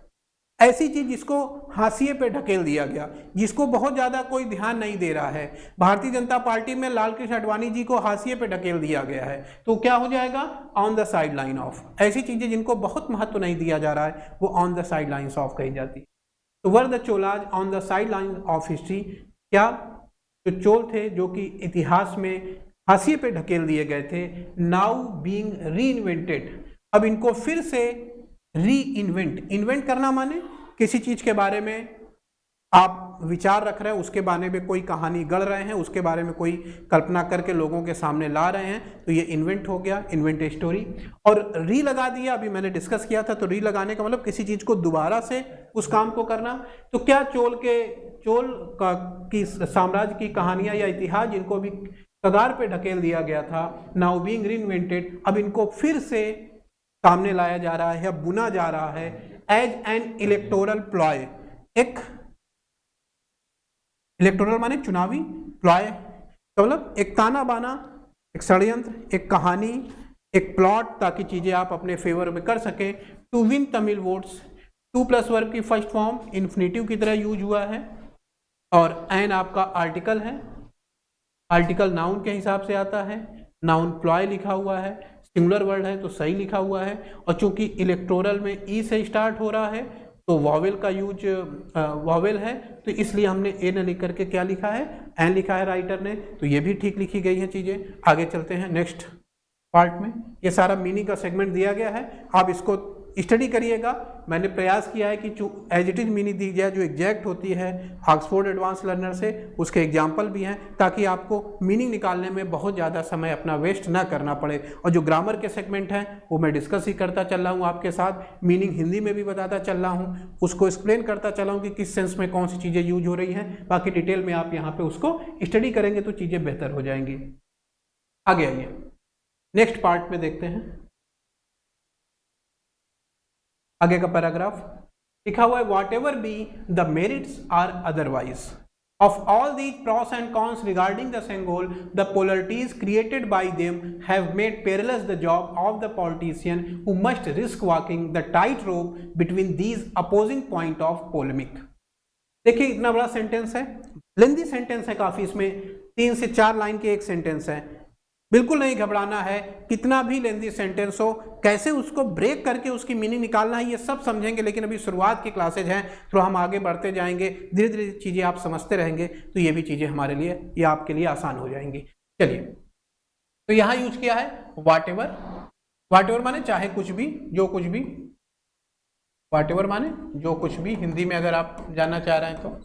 ऐसी चीज जिसको हाशिए पे ढकेल दिया गया, जिसको बहुत ज्यादा कोई ध्यान नहीं दे रहा है। भारतीय जनता पार्टी में लाल कृष्ण आडवाणी जी को हाशिए पे ढकेल दिया गया है, तो क्या हो जाएगा? On the side line of. ऐसी चीजें जिनको बहुत महत्व नहीं दिया जा रहा है वो on the side lines of कही जाती है। तो were the Cholas on the side line of history, क्या जो चोल थे जो कि इतिहास में हाशिए पे ढकेल दिए गए थे, नाउ बीइंग रीइन्वेंटेड, अब इनको फिर से री इन्वेंट, इन्वेंट करना माने किसी चीज के बारे में आप विचार रख रहे हैं, उसके बारे में कोई कहानी गढ़ रहे हैं, उसके बारे में कोई कल्पना करके लोगों के सामने ला रहे हैं, तो ये इन्वेंट हो गया, इन्वेंट स्टोरी। और री लगा दिया, अभी मैंने डिस्कस किया था, तो री लगाने का मतलब किसी चीज को दोबारा से उस काम को करना। तो क्या चोल की साम्राज्य की कहानियां या इतिहास जिनको भी कगार पे ढकेल दिया गया था, नाउ बीइंग रीइन्वेंटेड, अब इनको फिर से सामने लाया जा रहा है या बुना जा रहा है एज एन इलेक्टोरल प्लॉय। एक इलेक्टोरल माने चुनावी, प्लॉय तो मतलब एक ताना बाना, एक षड्यंत्र, एक कहानी, एक प्लॉट, ताकि चीजें आप अपने फेवर में कर सके। To win Tamil votes, to plus verb की फर्स्ट फॉर्म इन्फिनेटिव की तरह यूज हुआ है। और एन आपका आर्टिकल है, आर्टिकल नाउन के हिसाब से आता है, नाउन प्लॉय लिखा हुआ है, सिंगुलर वर्ड है तो सही लिखा हुआ है। और चूंकि इलेक्टोरल में ई से स्टार्ट हो रहा है तो वॉवेल का यूज वॉवेल है, तो इसलिए हमने ए न लिख करके क्या लिखा है? एन लिखा है राइटर ने, तो ये भी ठीक लिखी गई है चीजें। आगे चलते हैं नेक्स्ट पार्ट में। ये सारा मीनिंग का सेगमेंट दिया गया है, आप इसको स्टडी करिएगा। मैंने प्रयास किया है कि एज इट इज मीनिंग दी जाए जो एग्जैक्ट होती है ऑक्सफोर्ड एडवांस लर्नर से, उसके एग्जाम्पल भी हैं, ताकि आपको मीनिंग निकालने में बहुत ज़्यादा समय अपना वेस्ट ना करना पड़े। और जो ग्रामर के सेगमेंट हैं वो मैं डिस्कस ही करता चल रहा हूँ आपके साथ, मीनिंग हिंदी में भी बताता चल रहा हूँ, उसको एक्सप्लेन करता चला हूँ कि किस सेंस में कौन सी चीज़ें यूज हो रही हैं। बाकी डिटेल में आप यहाँ पे उसको स्टडी करेंगे तो चीज़ें बेहतर हो जाएंगी। आगे आइए नेक्स्ट पार्ट में देखते हैं। आगे का पैराग्राफ लिखा हुआ है, whatever be the merits or otherwise of all these pros and cons regarding the Sengol, the polarities created by them have made perilous the job of the politician who must risk walking the tightrope between these opposing point of polemic। देखिए इतना बड़ा sentence है, लेंदी sentence है काफी, इसमें 3 से 4 line के एक सेंटेंस है। बिल्कुल नहीं घबराना है, कितना भी लेंदी सेंटेंस हो, कैसे उसको ब्रेक करके उसकी मीनिंग निकालना है ये सब समझेंगे। लेकिन अभी शुरुआत की क्लासेज हैं तो हम आगे बढ़ते जाएंगे, धीरे धीरे चीज़ें आप समझते रहेंगे तो ये भी चीज़ें हमारे लिए या आपके लिए आसान हो जाएंगी। चलिए, तो यहाँ यूज किया है वाट एवर। वाट एवर माने चाहे कुछ भी, जो कुछ भी, वाट एवर माने जो कुछ भी, हिंदी में अगर आप जानना चाह रहे हैं तो।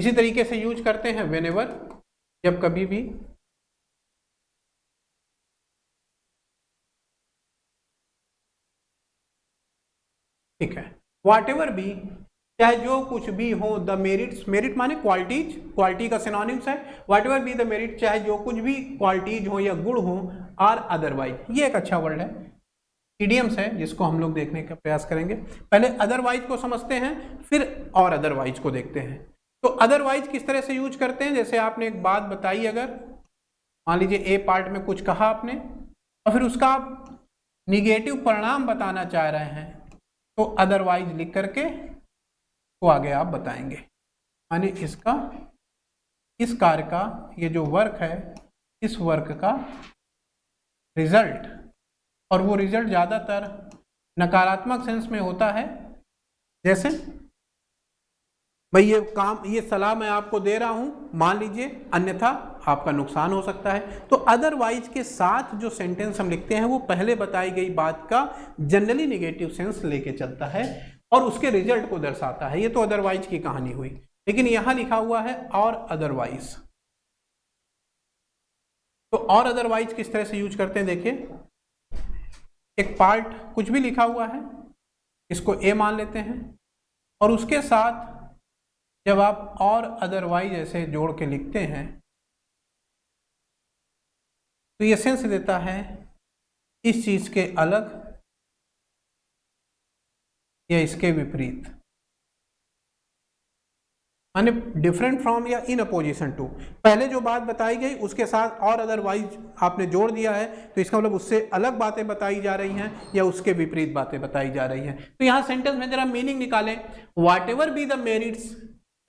इसी तरीके से यूज करते हैं व्हेनेवर, जब कभी भी ठीक है। व्हाटएवर बी, चाहे जो कुछ भी हो, द मेरिट्स, मेरिट माने क्वालिटीज, क्वालिटी का सिनोनिम्स है। व्हाटएवर बी द मेरिट, चाहे जो कुछ भी क्वालिटीज हो या गुण हो, आर अदरवाइज, ये एक अच्छा वर्ड है, इडियम्स है जिसको हम लोग देखने का प्रयास करेंगे। पहले अदरवाइज को समझते हैं, फिर और अदरवाइज को देखते हैं। तो अदरवाइज किस तरह से यूज करते हैं, जैसे आपने एक बात बताई, अगर मान लीजिए ए पार्ट में कुछ कहा आपने और फिर उसका आप निगेटिव परिणाम बताना चाह रहे हैं, तो अदरवाइज लिख करके तो आगे आप बताएंगे, माने इसका, इस कार्य का, ये जो वर्क है, इस वर्क का रिजल्ट, और वो रिजल्ट ज्यादातर नकारात्मक सेंस में होता है। जैसे भाई ये काम, ये सलाह मैं आपको दे रहा हूं, मान लीजिए, अन्यथा आपका नुकसान हो सकता है। तो अदरवाइज के साथ जो सेंटेंस हम लिखते हैं वो पहले बताई गई बात का जनरली नेगेटिव सेंस लेके चलता है और उसके रिजल्ट को दर्शाता है। ये तो अदरवाइज की कहानी हुई, लेकिन यहां लिखा हुआ है और अदरवाइज। तो और अदरवाइज किस तरह से यूज करते हैं, देखिए, एक पार्ट कुछ भी लिखा हुआ है, इसको ए मान लेते हैं, और उसके साथ जब आप और अदरवाइज ऐसे जोड़ के लिखते हैं तो ये सेंस देता है इस चीज के अलग या इसके विपरीत, माने डिफरेंट फ्रॉम या इन अपोजिशन टू। पहले जो बात बताई गई उसके साथ और अदरवाइज आपने जोड़ दिया है, तो इसका मतलब उससे अलग बातें बताई जा रही हैं या उसके विपरीत बातें बताई जा रही हैं। तो यहां सेंटेंस में जरा मीनिंग निकालें, व्हाटएवर बी द मेरिट्स,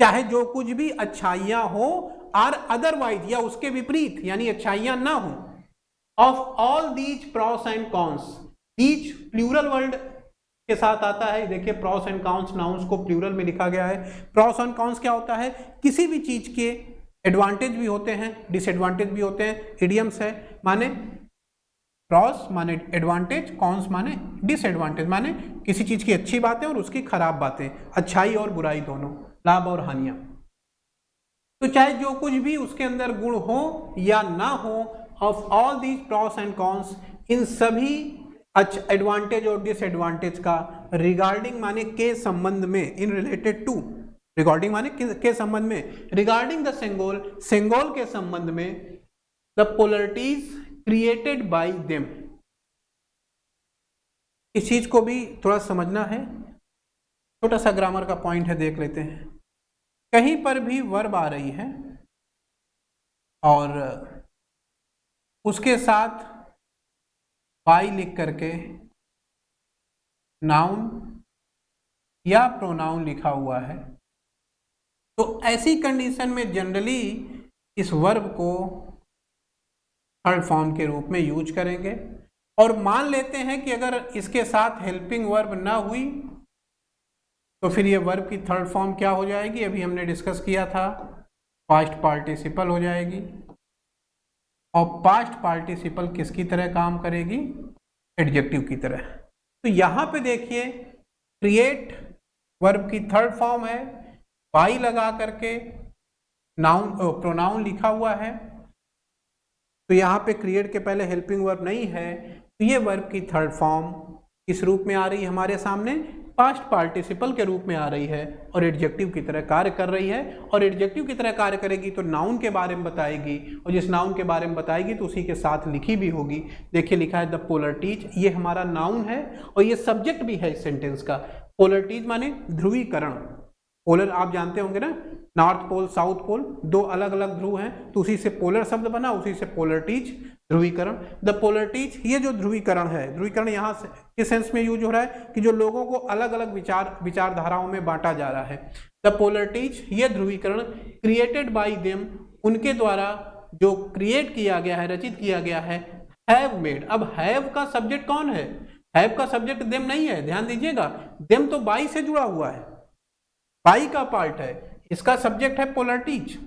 चाहे जो कुछ भी अच्छाइयां हो, आर अदरवाइज या उसके विपरीत यानी अच्छाइयां ना हो, of all these pros and cons, these plural word के साथ आता है। देखिए प्रॉस एंड कॉन्स, नाउन्स को प्लूरल में लिखा गया है। प्रॉस एंड कॉन्स क्या होता है, किसी भी चीज के एडवांटेज भी होते हैं, डिसएडवांटेज भी होते हैं, इडियम्स है, माने प्रॉस माने एडवांटेज, कॉन्स माने डिसएडवांटेज, माने किसी चीज की अच्छी बातें और उसकी खराब बातें, अच्छाई और बुराई दोनों, लाभ और हानियां। तो चाहे जो कुछ भी उसके अंदर गुण हो या ना हो, of all these pros and cons, इन सभी एडवांटेज और डिसएडवांटेज का, रिगार्डिंग माने के संबंध में, इन रिलेटेड टू, रिगार्डिंग माने के संबंध में, रिगार्डिंग द सेंगोल, सेंगोल के संबंध में, the polarities created by them. इस चीज को भी थोड़ा समझना है, छोटा सा ग्रामर का पॉइंट है, देख लेते हैं। कहीं पर भी वर्ब आ रही है और उसके साथ बाई लिख करके नाउन या प्रोनाउन लिखा हुआ है, तो ऐसी कंडीशन में जनरली इस वर्ब को थर्ड फॉर्म के रूप में यूज करेंगे। और मान लेते हैं कि अगर इसके साथ हेल्पिंग वर्ब ना हुई तो फिर ये वर्ब की थर्ड फॉर्म क्या हो जाएगी, अभी हमने डिस्कस किया था, पास्ट पार्टिसिपल हो जाएगी। और पास्ट पार्टिसिपल किसकी तरह काम करेगी, एडजेक्टिव की तरह। तो यहां पे देखिए क्रिएट वर्ब की थर्ड फॉर्म है, बाई लगा करके नाउन प्रोनाउन लिखा हुआ है, तो यहाँ पे क्रिएट के पहले हेल्पिंग वर्ब नहीं है, तो ये वर्ब की थर्ड फॉर्म किस रूप में आ रही है हमारे सामने, पास्ट पार्टिसिपल के रूप में आ रही है और एडजेक्टिव की तरह कार्य कर रही है। और एडजेक्टिव की तरह कार्य करेगी तो नाउन के बारे में बताएगी, और जिस नाउन के बारे में बताएगी तो उसी के साथ लिखी भी होगी। देखिए लिखा है द पोलरिटीज, ये हमारा नाउन है और ये सब्जेक्ट भी है इस सेंटेंस का। पोलरिटीज माने ध्रुवीकरण, पोलर आप जानते होंगे ना, नॉर्थ पोल साउथ पोल, दो अलग अलग ध्रुव हैं, तो उसी से पोलर शब्द बना, उसी से पोलरिटीज, ध्रुवीकरण। द पोलरिटीज, ये जो ध्रुवीकरण है, ध्रुवीकरण यहाँ से किस सेंस में यूज हो रहा है कि जो लोगों को अलग अलग विचारधाराओं में बांटा जा रहा है। द पोलरिटीज, ये ध्रुवीकरण, क्रिएटेड बाई देम, उनके द्वारा जो क्रिएट किया गया है, रचित किया गया है, हैव मेड। अब हैव का सब्जेक्ट कौन है, हैव का सब्जेक्ट देम नहीं है, ध्यान दीजिएगा, देम तो बाई से जुड़ा हुआ है, बाई का पार्ट है, इसका सब्जेक्ट है पोलरिटीज,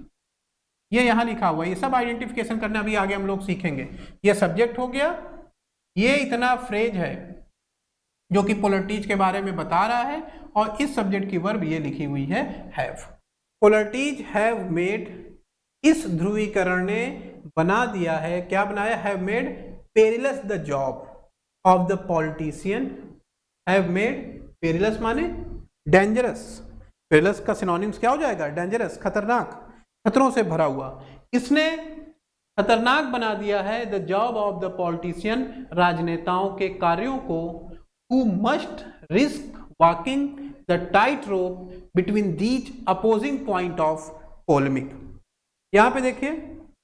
ये यहां लिखा हुआ है। ये सब आइडेंटिफिकेशन करना अभी आगे हम लोग सीखेंगे। ये सब्जेक्ट हो गया, ये इतना फ्रेज है जो कि पोलरिटीज के बारे में बता रहा है, और इस सब्जेक्ट की वर्ब ये लिखी हुई है हैव। पोलरिटीज हैव मेड, इस ध्रुवीकरण ने बना दिया है, क्या बनाया, have made perilous the job of the politician, have made, perilous माने डेंजरस, पेरिलस का सिनोनिम्स क्या हो जाएगा, डेंजरस, खतरनाक, खतरों से भरा हुआ, इसने खतरनाक बना दिया है the job of the politician, राजनेताओं के कार्यों को, who must risk walking the tight rope between these opposing point of polemic. यहां पे देखिए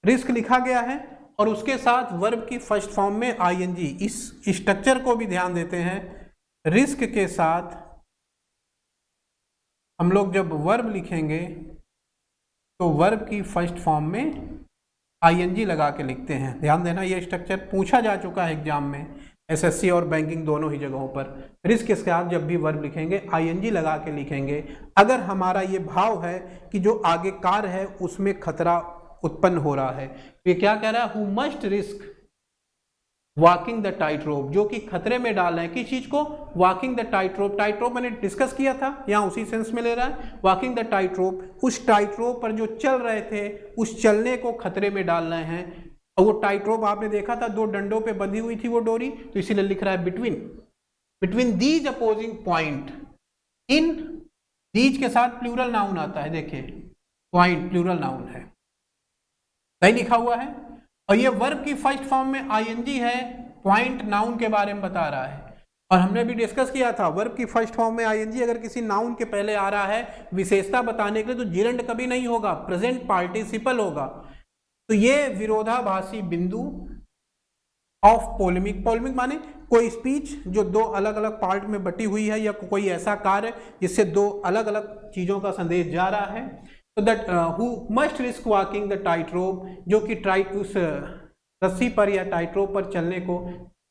रिस्क लिखा गया है और उसके साथ वर्ब की फर्स्ट फॉर्म में आईएनजी, इस स्ट्रक्चर को भी ध्यान देते हैं, रिस्क के साथ हम लोग जब वर्ब लिखेंगे तो वर्ब की फर्स्ट फॉर्म में आईएनजी लगा के लिखते हैं। ध्यान देना, ये स्ट्रक्चर पूछा जा चुका है एग्जाम में, एसएससी और बैंकिंग दोनों ही जगहों पर। रिस्क के साथ जब भी वर्ब लिखेंगे आईएनजी लगा के लिखेंगे। अगर हमारा ये भाव है कि जो आगे कार्य है उसमें खतरा उत्पन्न हो रहा है, तो ये क्या कह रहा है, who must risk walking the tight रोप, जो कि खतरे में डाल रहे हैं किस चीज को, walking the tight rope. Tight रोप मैंने डिस्कस किया था, यहाँ उसी सेंस में ले रहा है, वॉकिंग द टाइट रोप, उस टाइट रोप पर जो चल रहे थे उस चलने को खतरे में डाल रहे हैं। और वो टाइट रोप आपने देखा था, दो डंडों पे बंधी हुई थी वो डोरी, तो इसीलिए लिख रहा है between these opposing point, in these के साथ प्लूरल नाउन आता है, देखिए पॉइंट प्लूरल नाउन है, सही लिखा हुआ है। और ये वर्ब की फर्स्ट फॉर्म में आईएनजी है, पॉइंट नाउन के बारे में बता रहा है। और हमने भी डिस्कस किया था, वर्ब की फर्स्ट फॉर्म में आईएनजी अगर किसी नाउन के पहले आ रहा है विशेषता बताने के लिए, तो जिरंड कभी नहीं होगा, प्रेजेंट पार्टिसिपल होगा। तो ये विरोधाभासी बिंदु ऑफ पोलेमिक, पोलेमिक माने कोई स्पीच जो दो अलग अलग पार्ट में बटी हुई है, या कोई ऐसा कार्य जिससे दो अलग अलग चीजों का संदेश जा रहा है। तो that who must risk walking the tight रोप, जो कि उस रस्सी पर या टाइट रोप पर चलने को,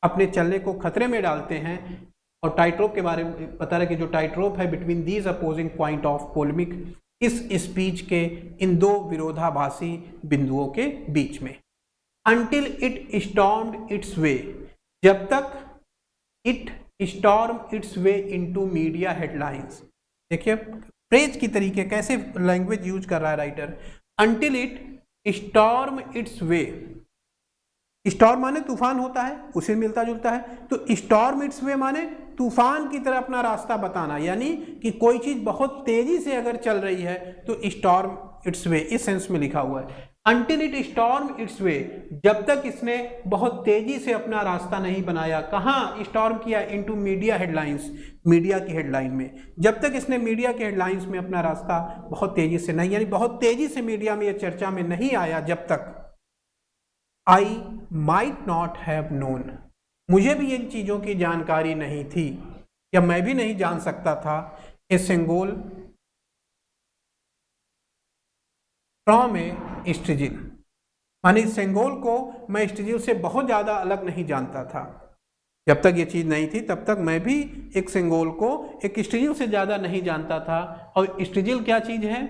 अपने चलने को खतरे में डालते हैं। और टाइट रोप के बारे में बता रहे कि जो टाइट रोप है between these opposing point of polemic, इस स्पीच के इन दो विरोधाभासी बिंदुओं के बीच में। Until it stormed its way, जब तक it stormed its way into media headlines। देखिए फ्रेज की तरीके कैसे लैंग्वेज यूज कर रहा है writer. Until it stormed its way, storm माने तूफान होता है, उसे मिलता जुलता है। तो स्टॉर्म इट्स वे माने तूफान की तरह अपना रास्ता बताना, यानी कि कोई चीज बहुत तेजी से अगर चल रही है तो स्टॉर्म इट्स वे, इस सेंस में लिखा हुआ है। Until it stormed its way, जब तक इसने बहुत तेजी से अपना रास्ता नहीं बनाया। कहाँ स्टॉर्म किया, इनटू मीडिया हेडलाइंस, मीडिया की हेडलाइन में। जब तक इसने मीडिया के हेडलाइंस में अपना रास्ता बहुत तेजी से नहीं, यानी बहुत तेजी से मीडिया में यह चर्चा में नहीं आया, जब तक I might not have known, मुझे भी इन चीजों की जानकारी नहीं थी, या मैं भी नहीं जान सकता था, ए सेंगोल फ्रॉम ए स्ट्रिजिल, मानी सेंगोल को मैं स्ट्रिजिल से बहुत ज्यादा अलग नहीं जानता था। जब तक ये चीज नहीं थी तब तक मैं भी एक सेंगोल को एक स्ट्रिजिल से ज्यादा नहीं जानता था। और स्ट्रिजिल क्या चीज है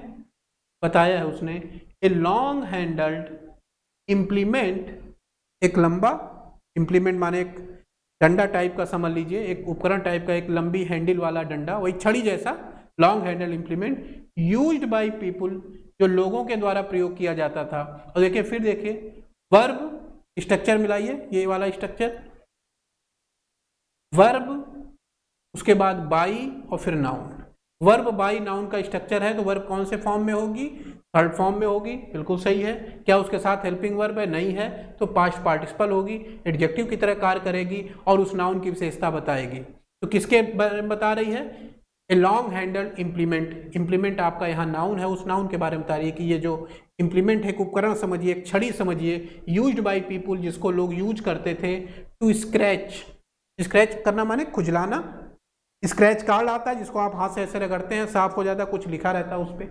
बताया है उसने, ए लॉन्ग हैंडल्ड इम्प्लीमेंट, एक लंबा, इम्प्लीमेंट माने एक डंडा टाइप का समझ लीजिए, एक उपकरण टाइप का, एक लंबी हैंडल वाला डंडा, वही छड़ी जैसा, long handle implement, used by people, जो लोगों के द्वारा प्रयोग किया जाता था। और देखिए फिर देखिए वर्ब स्ट्रक्चर मिलाइए, ये वाला स्ट्रक्चर, वर्ब उसके बाद बाई और फिर नाउन। वर्ब बाई नाउन का स्ट्रक्चर है, तो वर्ब कौन से फॉर्म में होगी, थर्ड फॉर्म में होगी, बिल्कुल सही है। क्या उसके साथ हेल्पिंग वर्ब है, नहीं है, तो पास्ट पार्टिसिपल होगी, एडजेक्टिव की तरह कार्य करेगी और उस नाउन की विशेषता बताएगी। तो किसके बारे में बता रही है, a long handle implement, implement आपका यहाँ नाउन है, उस नाउन के बारे में बता रही है कि ये जो इम्प्लीमेंट है, एक उपकरण समझिए, एक छड़ी समझिए, यूज्ड बाय पीपुल, जिसको लोग यूज करते थे, टू स्क्रैच, स्क्रैच करना माने खुजलाना, स्क्रैच कार्ड आता है जिसको आप हाथ से ऐसे रगड़ते हैं, साफ हो जाता है, कुछ लिखा रहता है उस पर।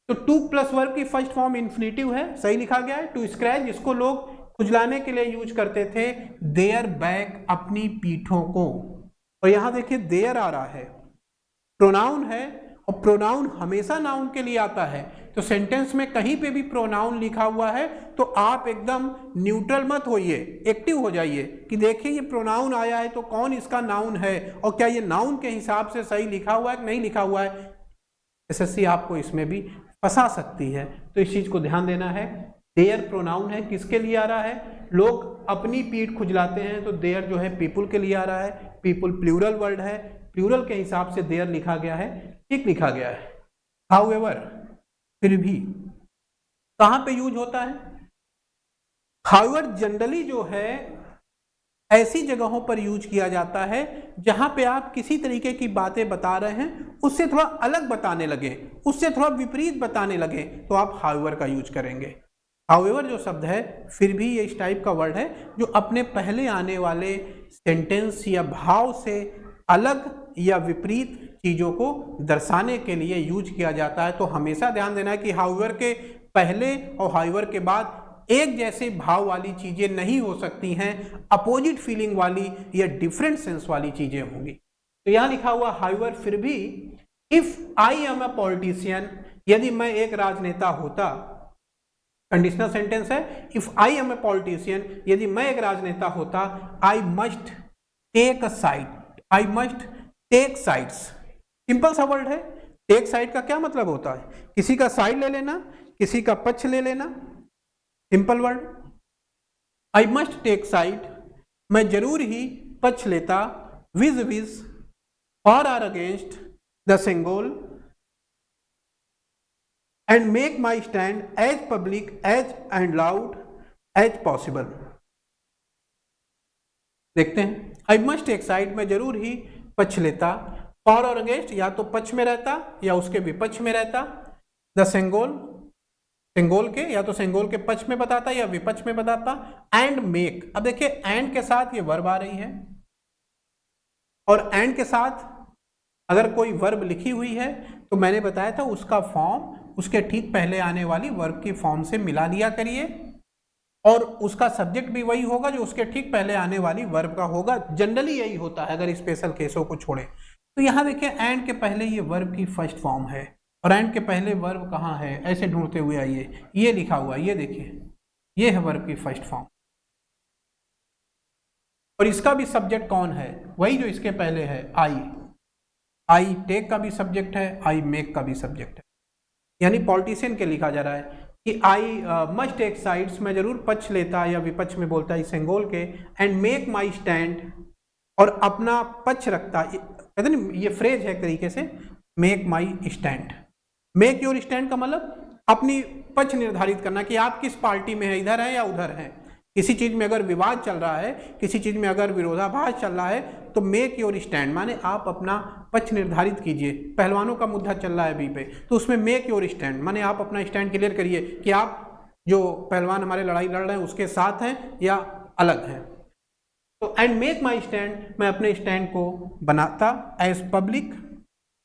तो टू प्लस वर्ब की फर्स्ट फॉर्म इन्फिनेटिव है, सही लिखा गया है, टू स्क्रैच, जिसको लोग खुजलाने के लिए यूज करते थे, देयर बैक, अपनी पीठों को। और यहां देखिए देयर आ रहा है, प्रोनाउन है, और प्रोनाउन हमेशा नाउन के लिए आता है। तो सेंटेंस में कहीं पे भी प्रोनाउन लिखा हुआ है तो आप एकदम न्यूट्रल मत होइए, एक्टिव हो जाइए कि देखिए ये प्रोनाउन आया है तो कौन इसका नाउन है, और क्या ये नाउन के हिसाब से सही लिखा हुआ है कि नहीं लिखा हुआ है। एसएससी आपको इसमें भी फंसा सकती है, तो इस चीज को ध्यान देना है। देयर प्रोनाउन है, किसके लिए आ रहा है? लोग अपनी पीठ खुजलाते हैं तो देयर जो है पीपुल के लिए आ रहा है। पीपुल प्लूरल वर्ड है, प्लूरल के हिसाब से देयर लिखा गया है, ठीक लिखा गया है। हाउएवर, फिर भी, कहां पे यूज होता है? हाउएवर जनरली जो है ऐसी जगहों पर यूज किया जाता है जहां पे आप किसी तरीके की बातें बता रहे हैं, उससे थोड़ा अलग बताने लगे, उससे थोड़ा विपरीत बताने लगे, तो आप हाउएवर का यूज करेंगे। हाउएवर जो शब्द है, फिर भी ये इस टाइप का वर्ड है जो अपने पहले आने वाले सेंटेंस या भाव से अलग या विपरीत चीजों को दर्शाने के लिए यूज किया जाता है। तो हमेशा ध्यान देना है कि हाउएवर के पहले और हाउएवर के बाद एक जैसे भाव वाली चीजें नहीं हो सकती हैं, अपोजिट फीलिंग वाली या डिफरेंट सेंस वाली चीजें होंगी। तो यहां लिखा हुआ हाउएवर, फिर भी, if I am a politician, यदि मैं एक राजनेता होता, कंडीशनल सेंटेंस है, if I am a politician, यदि मैं एक राजनेता होता, I must take a side, I must take sides. Simple सा वर्ड है। टेक साइड का क्या मतलब होता है? किसी का साइड ले लेना, किसी का पक्ष ले लेना, simple word. I must take side, मैं जरूर ही पक्ष लेता, vis vis, for or against the Sengol, and make my stand as public as and loud as possible। देखते हैं, I must take side, मैं जरूर ही पक्ष लेता, फॉर और अगेंस्ट, या तो पक्ष में रहता या उसके विपक्ष में रहता, द सेंगोल, सेंगोल के, या तो सेंगोल के पक्ष में बताता या विपक्ष में बताता, एंड मेक। अब देखिए एंड के साथ ये वर्ब आ रही है, और एंड के साथ अगर कोई वर्ब लिखी हुई है तो मैंने बताया था उसका फॉर्म उसके ठीक पहले आने वाली वर्ब की फॉर्म से मिला लिया करिए, और उसका सब्जेक्ट भी वही होगा जो उसके ठीक पहले आने वाली वर्ब का होगा। जनरली यही होता है अगर स्पेशल केसों को छोड़े। तो यहां देखिए एंड के पहले ये वर्ब की फर्स्ट फॉर्म है, और एंड के पहले वर्ब कहाँ है, ऐसे ढूंढते हुए आइए, ये लिखा हुआ, ये देखिए, ये है वर्ब की फर्स्ट फॉर्म, और इसका भी सब्जेक्ट कौन है? वही जो इसके पहले है, आई। आई टेक का भी सब्जेक्ट है, आई मेक का भी सब्जेक्ट है। यानी पॉलिटिशियन के लिखा जा रहा है कि आई मस्ट टेक साइड्स, मैं जरूर पक्ष लेता या विपक्ष में बोलता इस सेंगोल के, एंड मेक माई स्टैंड, और अपना पक्ष रखता, कहते ना ये फ्रेज है एक तरीके से, make my stand. Make your stand का मतलब अपनी पक्ष निर्धारित करना कि आप किस पार्टी में है, इधर है या उधर है। किसी चीज में अगर विवाद चल रहा है, किसी चीज में अगर विरोधाभास चल रहा है, तो मेक योर स्टैंड माने आप अपना पक्ष निर्धारित कीजिए। पहलवानों का मुद्दा चल रहा है अभी पे, तो उसमें मेक योर स्टैंड माने आप अपना स्टैंड क्लियर करिए कि आप जो पहलवान हमारे लड़ाई लड़ रहे हैं उसके साथ हैं या अलग हैं। तो एंड मेक माई स्टैंड, मैं अपने स्टैंड को बनाता, as public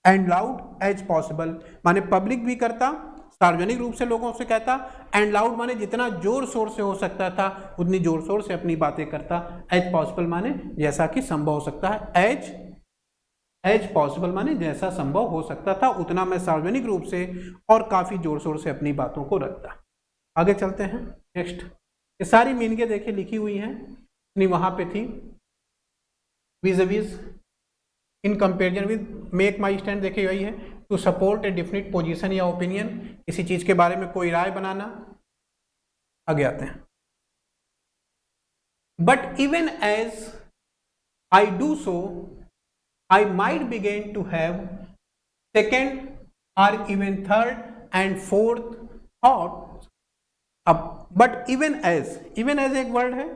and loud as possible, माने पब्लिक भी करता, सार्वजनिक रूप से लोगों से कहता, एंड लाउड माने जितना जोर शोर से हो सकता था उतनी जोर शोर से अपनी बातें करता, एज पॉसिबल माने जैसा कि संभव हो सकता है, एज पॉसिबल माने जैसा संभव हो सकता था उतना मैं सार्वजनिक रूप से और काफी जोर शोर से अपनी बातों को रखता। आगे चलते हैं नेक्स्ट। ये सारी मीनिंगें देखिए लिखी हुई हैं, नहीं वहां पे थी, vis vis, in comparison with, make my stand देखिए वही है, to support a definite position या ओपिनियन, किसी चीज के बारे में कोई राय बनाना। आगे आते हैं, but even as I do so I might begin to have second और even third and fourth thought. अब बट इवन एज एक वर्ड है,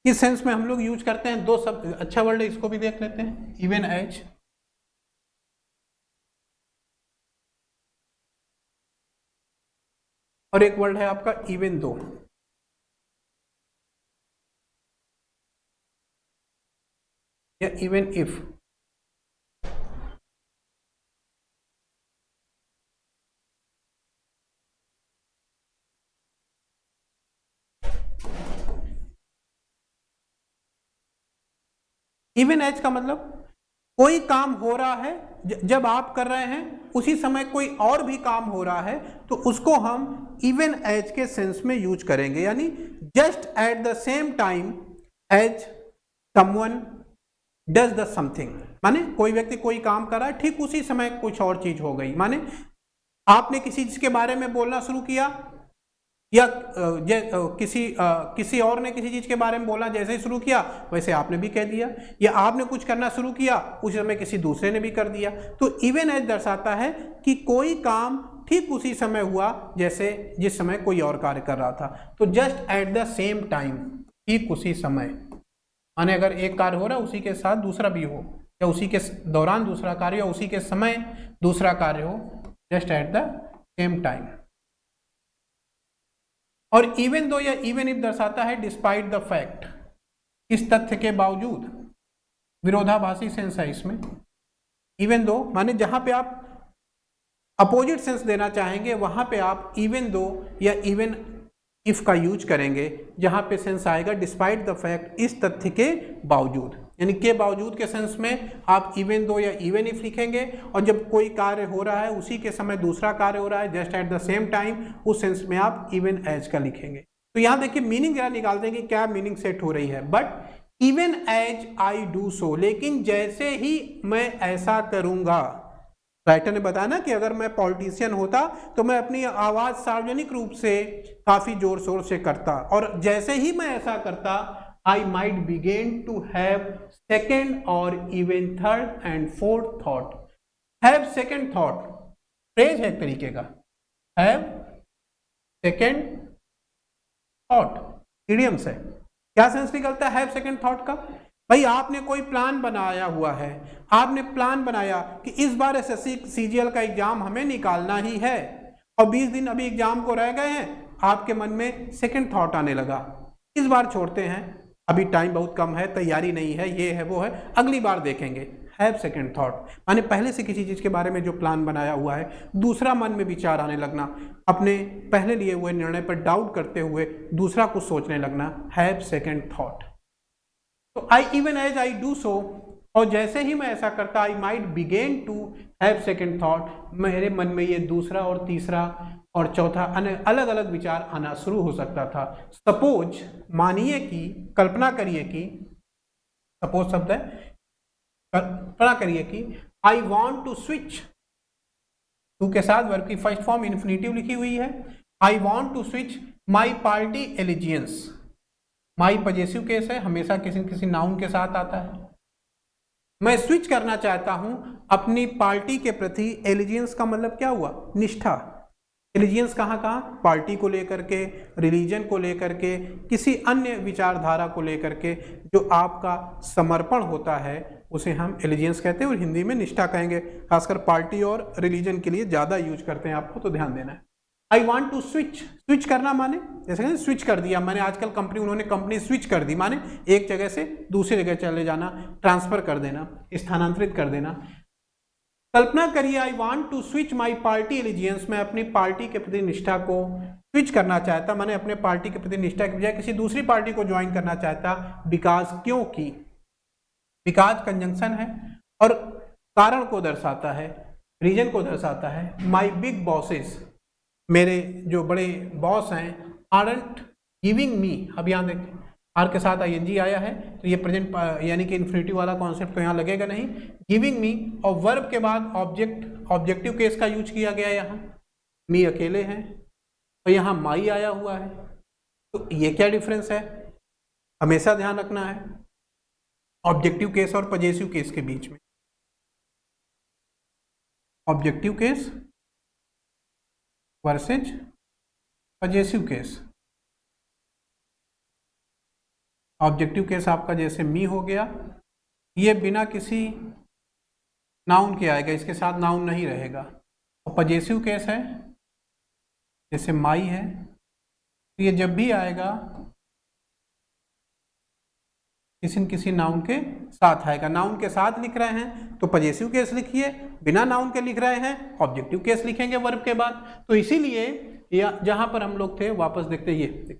किस सेंस में हम लोग यूज करते हैं, दो शब्द, अच्छा वर्ड है, इसको भी देख लेते हैं, इवन एज। और एक वर्ड है आपका इवन दो, या इवन इफ। इवन एज का मतलब कोई काम हो रहा है, जब आप कर रहे हैं उसी समय कोई और भी काम हो रहा है, तो उसको हम इवन एज के सेंस में यूज करेंगे, यानी just at the same time as someone does the something, माने कोई व्यक्ति कोई काम कर रहा है, ठीक उसी समय कुछ और चीज हो गई, माने आपने किसी चीज के बारे में बोलना शुरू किया या किसी और ने किसी चीज के बारे में बोलना जैसे ही शुरू किया वैसे आपने भी कह दिया, या आपने कुछ करना शुरू किया उस समय किसी दूसरे ने भी कर दिया। तो इवन एज दर्शाता है कि कोई काम ठीक उसी समय हुआ जैसे जिस समय कोई और कार्य कर रहा था। तो just at the same time, ठीक उसी समय, माने अगर एक कार्य हो रहा है उसी के साथ दूसरा भी हो, या उसी के दौरान दूसरा कार्य या उसी के समय दूसरा कार्य हो, just at the same time. और इवन दो या इवन इफ दर्शाता है डिस्पाइट द फैक्ट, इस तथ्य के बावजूद, विरोधाभासी सेंस है इसमें। इवन दो माने जहां पे आप अपोजिट सेंस देना चाहेंगे वहां पे आप इवन दो या इवन इफ का यूज करेंगे, जहां पे सेंस आएगा डिस्पाइट द फैक्ट, इस तथ्य के बावजूद, यानी के बावजूद के सेंस में आप इवन दो या इवन इफ लिखेंगे। और जब कोई कार्य हो रहा है उसी के समय दूसरा कार्य हो रहा है, just at the same time, उस सेंस में आप इवन एज का लिखेंगे। तो यहां देखिए मीनिंग जरा निकालते हैं कि क्या मीनिंग सेट हो रही है। But even as I do so, लेकिन जैसे ही मैं ऐसा करूंगा, राइटर ने बताया ना कि अगर मैं पॉलिटिशियन होता तो मैं अपनी आवाज सार्वजनिक रूप से काफी जोर शोर से करता, और जैसे ही मैं ऐसा करता I might begin to have second और even third and fourth thought. Have second thought phrase है एक तरीके का, हैव सेकेंड थॉट इडियम्स है। क्या सेंस निकलता है हैव सेकेंड थॉट का? भाई आपने कोई प्लान बनाया हुआ है, आपने प्लान बनाया कि इस बार एसएससी सीजीएल का एग्जाम हमें निकालना ही है, और 20 दिन अभी एग्जाम को रह गए हैं, आपके मन में सेकंड थॉट आने लगा, इस बार छोड़ते हैं, अभी टाइम बहुत कम है, तैयारी नहीं है, ये है वो है, अगली बार देखेंगे। हैव सेकंड थॉट माने पहले से किसी चीज के बारे में जो प्लान बनाया हुआ है दूसरा मन में विचार आने लगना, अपने पहले लिए हुए निर्णय पर डाउट करते हुए दूसरा कुछ सोचने लगना, हैव सेकंड थॉट। तो I even as I do so, और जैसे ही मैं ऐसा करता I might begin to have second thought, मेरे मन में ये दूसरा और तीसरा और चौथा अलग अलग विचार आना शुरू हो सकता था। सपोज मानिए कि, कल्पना करिए कि, सपोज शब्द है, कल्पना करिए कि I want to switch, to के साथ वर्ब की फर्स्ट फॉर्म इन्फिनेटिव लिखी हुई है, I want to switch my party allegiance. My possessive case है, हमेशा किसी न किसी नाउन के साथ आता है। मैं स्विच करना चाहता हूं अपनी पार्टी के प्रति, एलिजियंस का मतलब क्या हुआ? निष्ठा। एलिजियंस कहाँ कहाँ? पार्टी को लेकर के, रिलीजन को लेकर के, किसी अन्य विचारधारा को लेकर के जो आपका समर्पण होता है उसे हम एलिजियंस कहते हैं, और हिंदी में निष्ठा कहेंगे। खासकर पार्टी और रिलीजन के लिए ज़्यादा यूज करते हैं, आपको तो ध्यान देना है। I want to switch, switch करना माने जैसे स्विच कर दिया मैंने, आजकल उन्होंने कंपनी स्विच कर दी, माने एक जगह से दूसरी जगह चले जाना, ट्रांसफर कर देना, स्थानांतरित कर देना। कल्पना करिए I want to switch my party allegiance, मैं अपनी पार्टी के प्रति निष्ठा को स्विच करना चाहता, मैंने अपने पार्टी के प्रति निष्ठा के बजाय किसी दूसरी पार्टी को ज्वाइन करना चाहता। बिकॉज, क्योंकि, बिकॉज कंजंक्शन है और कारण को दर्शाता है, रीजन को दर्शाता है। माई बिग बॉसेस, मेरे जो बड़े बॉस हैं, आरंट गिविंग मी, अब यहाँ देखिए आर के साथ आईएनजी आया है तो ये प्रेजेंट यानी कि इन्फिनिटिव वाला कॉन्सेप्ट तो यहाँ लगेगा नहीं। गिविंग मी और वर्ब के बाद ऑब्जेक्टिव केस का यूज किया गया, यहाँ मी अकेले हैं और यहाँ माई आया हुआ है, तो ये क्या डिफरेंस है हमेशा ध्यान रखना है ऑब्जेक्टिव केस और पजेसिव केस के बीच में। Objective case versus possessive case. Objective case आपका जैसे मी हो गया, ये बिना किसी नाउन के आएगा, इसके साथ नाउन नहीं रहेगा। और पजेसिव केस है जैसे माई है, तो ये जब भी आएगा किसी न किसी नाउन के साथ आएगा। नाउन के साथ लिख रहे हैं तो पजेसिव केस लिखिए, बिना नाउन के लिख रहे हैं ऑब्जेक्टिव केस लिखेंगे वर्ब के बाद। तो इसीलिए जहां पर हम लोग थे वापस देखते, ये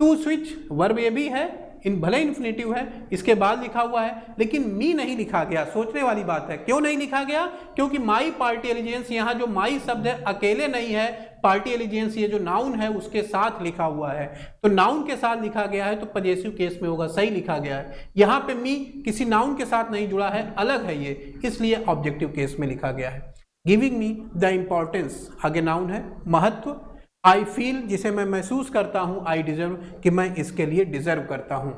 टू स्विच वर्ब ये भी है, भले इन्फिनेटिव है, इसके बाद लिखा हुआ है, लेकिन मी नहीं लिखा गया। सोचने वाली बात है, क्यों नहीं लिखा गया? क्योंकि माई पार्टी एलिजियंस, यहाँ जो माई शब्द है अकेले नहीं है, पार्टी एलिजियंस ये जो नाउन है उसके साथ लिखा हुआ है, तो नाउन के साथ लिखा गया है तो पजेसिव केस में होगा, सही लिखा गया है। यहाँ पे मी किसी नाउन के साथ नहीं जुड़ा है, अलग है ये, इसलिए ऑब्जेक्टिव केस में लिखा गया है। गिविंग मी द इम्पोर्टेंस, आगे नाउन है, महत्व, आई फील, जिसे मैं महसूस करता हूं, आई डिजर्व, कि मैं इसके लिए डिजर्व करता हूं।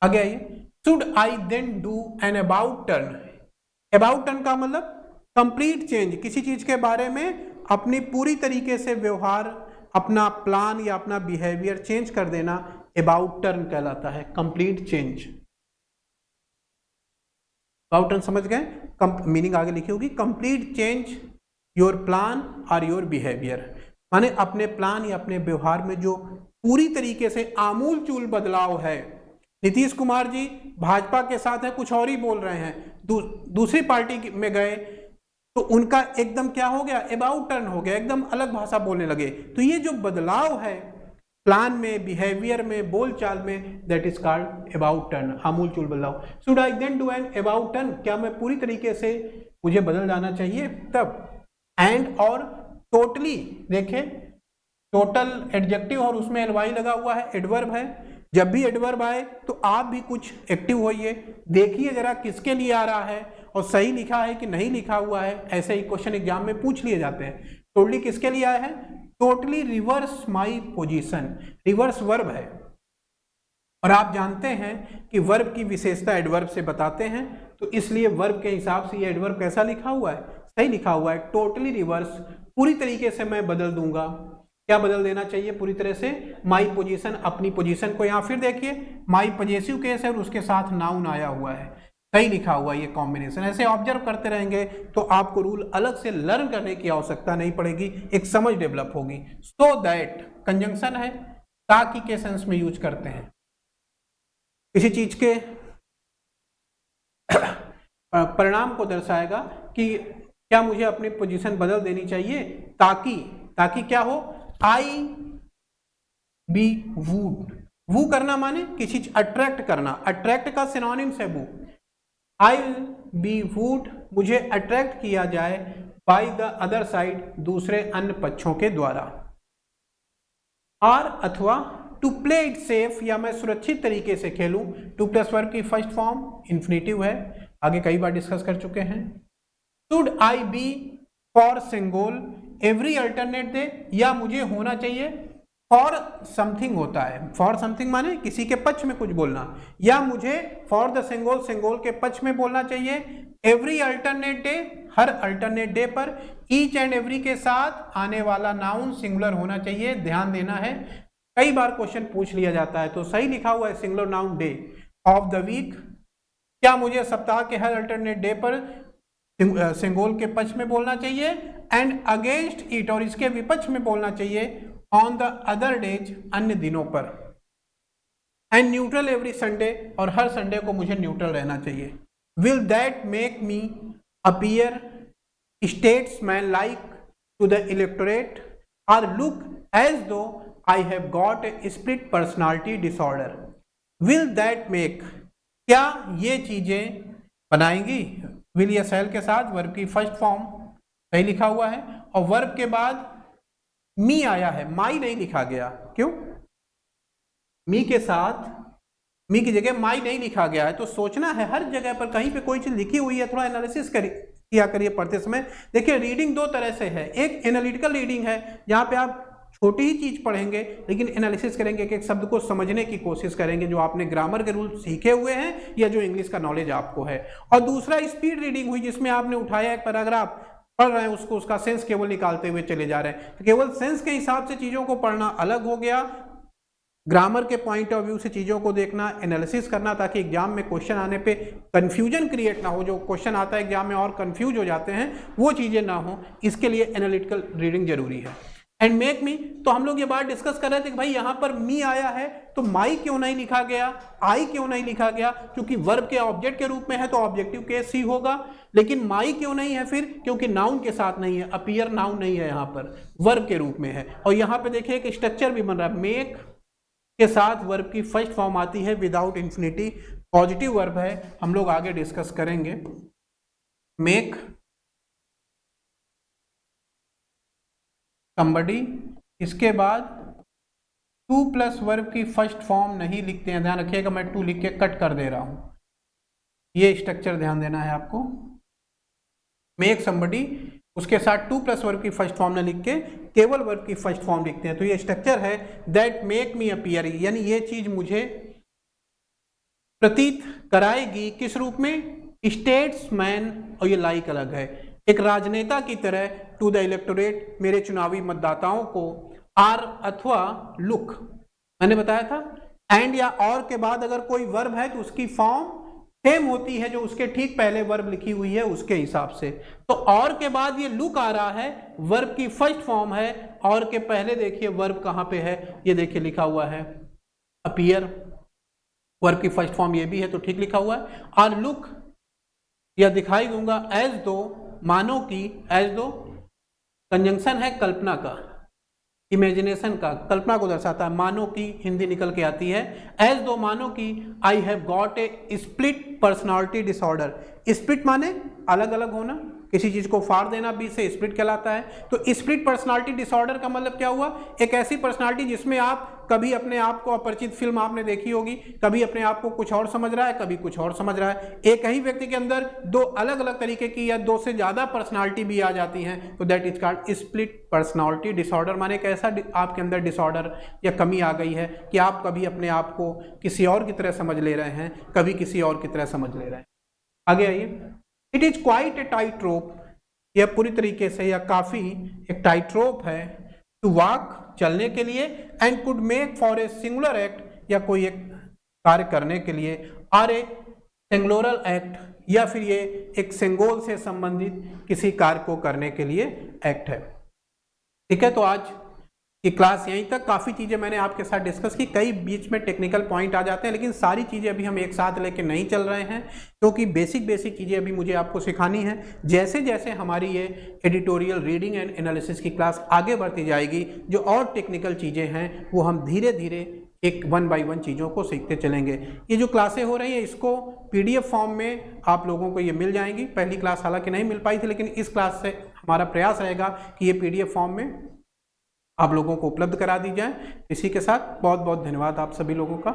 आगे आइए, should I then do an about turn, about turn का मतलब कंप्लीट चेंज, किसी चीज के बारे में अपनी पूरी तरीके से व्यवहार, अपना प्लान या अपना बिहेवियर चेंज कर देना अबाउट टर्न कहलाता है, कंप्लीट चेंज। अबाउट टर्न समझ गए, मीनिंग आगे लिखी होगी, कंप्लीट चेंज योर प्लान और योर बिहेवियर, माने अपने प्लान या अपने व्यवहार में जो पूरी तरीके से आमूल चूल बदलाव है। नीतीश कुमार जी भाजपा के साथ है, कुछ और ही बोल रहे हैं, दूसरी पार्टी में गए तो उनका एकदम क्या हो गया, अबाउट टर्न हो गया, एकदम अलग भाषा बोलने लगे। तो ये जो बदलाव है प्लान में, बिहेवियर में, बोलचाल में, that is called about turn, आमूल चूल बदलाव। Should I then do an about turn, क्या मैं पूरी तरीके से मुझे बदल जाना चाहिए तब। एंड और टोटली, देखें टोटल एडजेक्टिव और उसमें एलवाई लगा हुआ है, एडवर्ब है, जब भी एडवर्ब आए तो आप भी कुछ एक्टिव होइए, देखिए जरा किसके लिए आ रहा है और सही लिखा है कि नहीं लिखा हुआ है। ऐसे ही क्वेश्चन एग्जाम में पूछ लिए जाते हैं। टोटली किसके लिए आया है, टोटली रिवर्स माई पोजीशन, रिवर्स वर्ब है, और आप जानते हैं कि वर्ब की विशेषता एडवर्ब से बताते हैं, तो इसलिए वर्ब के हिसाब से ये एडवर्ब कैसा लिखा हुआ है, सही लिखा हुआ है, टोटली रिवर्स, पूरी तरीके से मैं बदल दूंगा। क्या बदल देना चाहिए पूरी तरह से, माई पोजीशन, अपनी पोजीशन को। यहाँ फिर देखिए माई पजेसिव केस है और उसके साथ नाउन आया हुआ है, सही लिखा हुआ ये कॉम्बिनेशन। ऐसे ऑब्जर्व करते रहेंगे तो आपको रूल अलग से लर्न करने की आवश्यकता नहीं पड़ेगी, एक समझ डेवलप होगी। सो दैट कंजंक्शन है, ताकि के सेंस में यूज करते हैं, किसी चीज के परिणाम को दर्शाएगा कि क्या मुझे अपनी पोजीशन बदल देनी चाहिए, ताकि क्या हो, आई बी वुड, वू करना माने किसी चीज अट्रैक्ट करना, अट्रैक्ट का सिनोनिम्स है वू। आई बी वुड, मुझे अट्रैक्ट किया जाए बाय द अदर साइड, दूसरे अन्य पक्षों के द्वारा। और अथवा टू प्ले इट सेफ, या मैं सुरक्षित तरीके से खेलूं, टू प्लस वर्ब की फर्स्ट फॉर्म इन्फिनेटिव है, आगे कई बार डिस्कस कर चुके हैं। Should I be for Sengol every alternate day, या मुझे होना चाहिए, फॉर समथिंग होता है, फॉर समथिंग माने किसी के पक्ष में कुछ बोलना, या मुझे फॉर द सिंगोल, सिंगोल के पक्ष में बोलना चाहिए, एवरी अल्टरनेट डे, हर अल्टरनेट डे पर, ईच एंड एवरी के साथ आने वाला नाउन सिंगुलर होना चाहिए, ध्यान देना है, कई बार क्वेश्चन पूछ लिया जाता है। तो सही लिखा हुआ है singular noun day of the week, क्या मुझे सप्ताह के हर अल्टरनेट डे पर सिंगोल के पक्ष में बोलना चाहिए, एंड अगेंस्ट इट, और इसके विपक्ष में बोलना चाहिए, ऑन द अदर डेज, अन्य दिनों पर, एंड न्यूट्रल एवरी संडे, और हर संडे को मुझे न्यूट्रल रहना चाहिए। Will that make me appear statesman like to the electorate, or look as though I have got a split personality disorder. Will that make, क्या ये चीजें बनाएंगी, विल या शैल के साथ वर्ब की फर्स्ट फॉर्म, सही लिखा हुआ है, और वर्ब के बाद मी आया है, माई नहीं लिखा गया, क्यों, मी के साथ, मी की जगह माई नहीं लिखा गया है। तो सोचना है हर जगह पर कहीं पे कोई चीज लिखी हुई है, थोड़ा एनालिसिस किया करिए पढ़ते समय। देखिए रीडिंग दो तरह से है, एक एनालिटिकल रीडिंग है जहां पे आप छोटी ही चीज पढ़ेंगे लेकिन एनालिसिस करेंगे, एक एक शब्द को समझने की कोशिश करेंगे, जो आपने ग्रामर के रूल सीखे हुए हैं या जो इंग्लिश का नॉलेज आपको है। और दूसरा स्पीड रीडिंग हुई, जिसमें आपने उठाया एक पैराग्राफ, पढ़ रहे हैं उसको, उसका सेंस केवल निकालते हुए चले जा रहे हैं। तो केवल सेंस के हिसाब से चीजों को पढ़ना अलग हो गया, ग्रामर के पॉइंट ऑफ व्यू से चीजों को देखना, एनालिसिस करना, ताकि एग्जाम में क्वेश्चन आने पे कंफ्यूजन क्रिएट ना हो। जो क्वेश्चन आता है एग्जाम में और कंफ्यूज हो जाते हैं, वो चीजें ना हो, इसके लिए एनालिटिकल रीडिंग जरूरी है। एंड मेक मी, तो हम लोग ये बात डिस्कस कर रहे थे कि भाई यहाँ पर मी आया है तो माई क्यों नहीं लिखा गया, आई क्यों नहीं लिखा गया, क्योंकि वर्ब के ऑब्जेक्ट के रूप में है तो ऑब्जेक्टिव केस ही होगा। लेकिन माई क्यों नहीं है फिर, क्योंकि नाउन के साथ नहीं है, अपीयर नाउन नहीं है, यहाँ पर वर्ब के रूप में है। और यहाँ पे देखिए एक स्ट्रक्चर भी बन रहा है, मेक के साथ वर्ब की फर्स्ट फॉर्म आती है विदाउट इंफिनिटी, पॉजिटिव वर्ब है, हम लोग आगे डिस्कस करेंगे। मेक somebody, इसके बाद टू प्लस वर्ब की फर्स्ट फॉर्म नहीं लिखते हैं, ध्यान रखिएगा, मैं टू लिख के कट कर दे रहा हूं, ये स्ट्रक्चर ध्यान देना है आपको। मेक somebody उसके साथ टू प्लस वर्ब की फर्स्ट फॉर्म न लिख के केवल वर्ब की फर्स्ट फॉर्म लिखते हैं। तो ये स्ट्रक्चर है दैट मेक मी अपीयर, यानी ये चीज मुझे प्रतीत कराएगी किस रूप में, स्टेट्समैन, और ये लाइक अलग है, एक राजनेता की तरह, टू द इलेक्टोरेट, मेरे चुनावी मतदाताओं को, आर अथवा लुक, मैंने बताया था एंड या और के बाद अगर कोई वर्ब है तो उसकी फॉर्म सेम होती है जो उसके ठीक पहले वर्ब लिखी हुई है उसके हिसाब से। तो और के बाद ये लुक आ रहा है, वर्ब की फर्स्ट फॉर्म है, और के पहले देखिए वर्ब कहां पे है, ये देखिए लिखा हुआ है अपीयर, वर्ब की फर्स्ट फॉर्म ये भी है तो ठीक लिखा हुआ है। और लुक या दिखाई दूंगा एज दो, मानो की, एज दो कंजंक्शन है कल्पना का, इमेजिनेशन का, कल्पना को दर्शाता है, मानो की हिंदी निकल के आती है, एज दो मानो की आई have got a split personality disorder, split माने अलग अलग होना, किसी चीज को फाड़ देना बीच से स्प्लिट कहलाता है। तो स्प्लिट पर्सनालिटी डिसऑर्डर का मतलब क्या हुआ, एक ऐसी पर्सनालिटी जिसमें आप कभी अपने आप को, अपरिचित फिल्म आपने देखी होगी, कभी अपने आप को कुछ और समझ रहा है, कभी कुछ और समझ रहा है, एक ही व्यक्ति के अंदर दो अलग अलग तरीके की या दो से ज्यादा पर्सनालिटी भी आ जाती हैं, तो that is called split personality disorder. माने एक ऐसा आपके अंदर डिसऑर्डर या कमी आ गई है कि आप कभी अपने आप को किसी और की तरह समझ ले रहे हैं, कभी किसी और की तरह समझ ले रहे हैं। आगे आइए, it is quite a tight रोप, यह पूरी तरीके से या काफी एक टाइट रोप है, टू वॉक चलने के लिए, and could make for a singular act, या कोई एक कार्य करने के लिए, और ए सिंगुलर एक्ट, या फिर ये एक सिंगोल से संबंधित किसी कार्य को करने के लिए एक्ट है। ठीक है, तो आज की क्लास यहीं तक, काफ़ी चीज़ें मैंने आपके साथ डिस्कस की, कई बीच में टेक्निकल पॉइंट आ जाते हैं, लेकिन सारी चीज़ें अभी हम एक साथ लेके नहीं चल रहे हैं, क्योंकि बेसिक चीज़ें अभी मुझे आपको सिखानी है। जैसे जैसे हमारी ये एडिटोरियल रीडिंग एंड एनालिसिस की क्लास आगे बढ़ती जाएगी, जो और टेक्निकल चीज़ें हैं वो हम धीरे धीरे एक 1 बाय 1 चीज़ों को सीखते चलेंगे। ये जो क्लासें हो रही हैं इसको PDF फॉर्म में आप लोगों को ये मिल जाएंगी। पहली क्लास हालांकि नहीं मिल पाई थी, लेकिन इस क्लास से हमारा प्रयास रहेगा कि ये PDF फॉर्म में आप लोगों को उपलब्ध करा दी जाए। इसी के साथ बहुत बहुत धन्यवाद आप सभी लोगों का।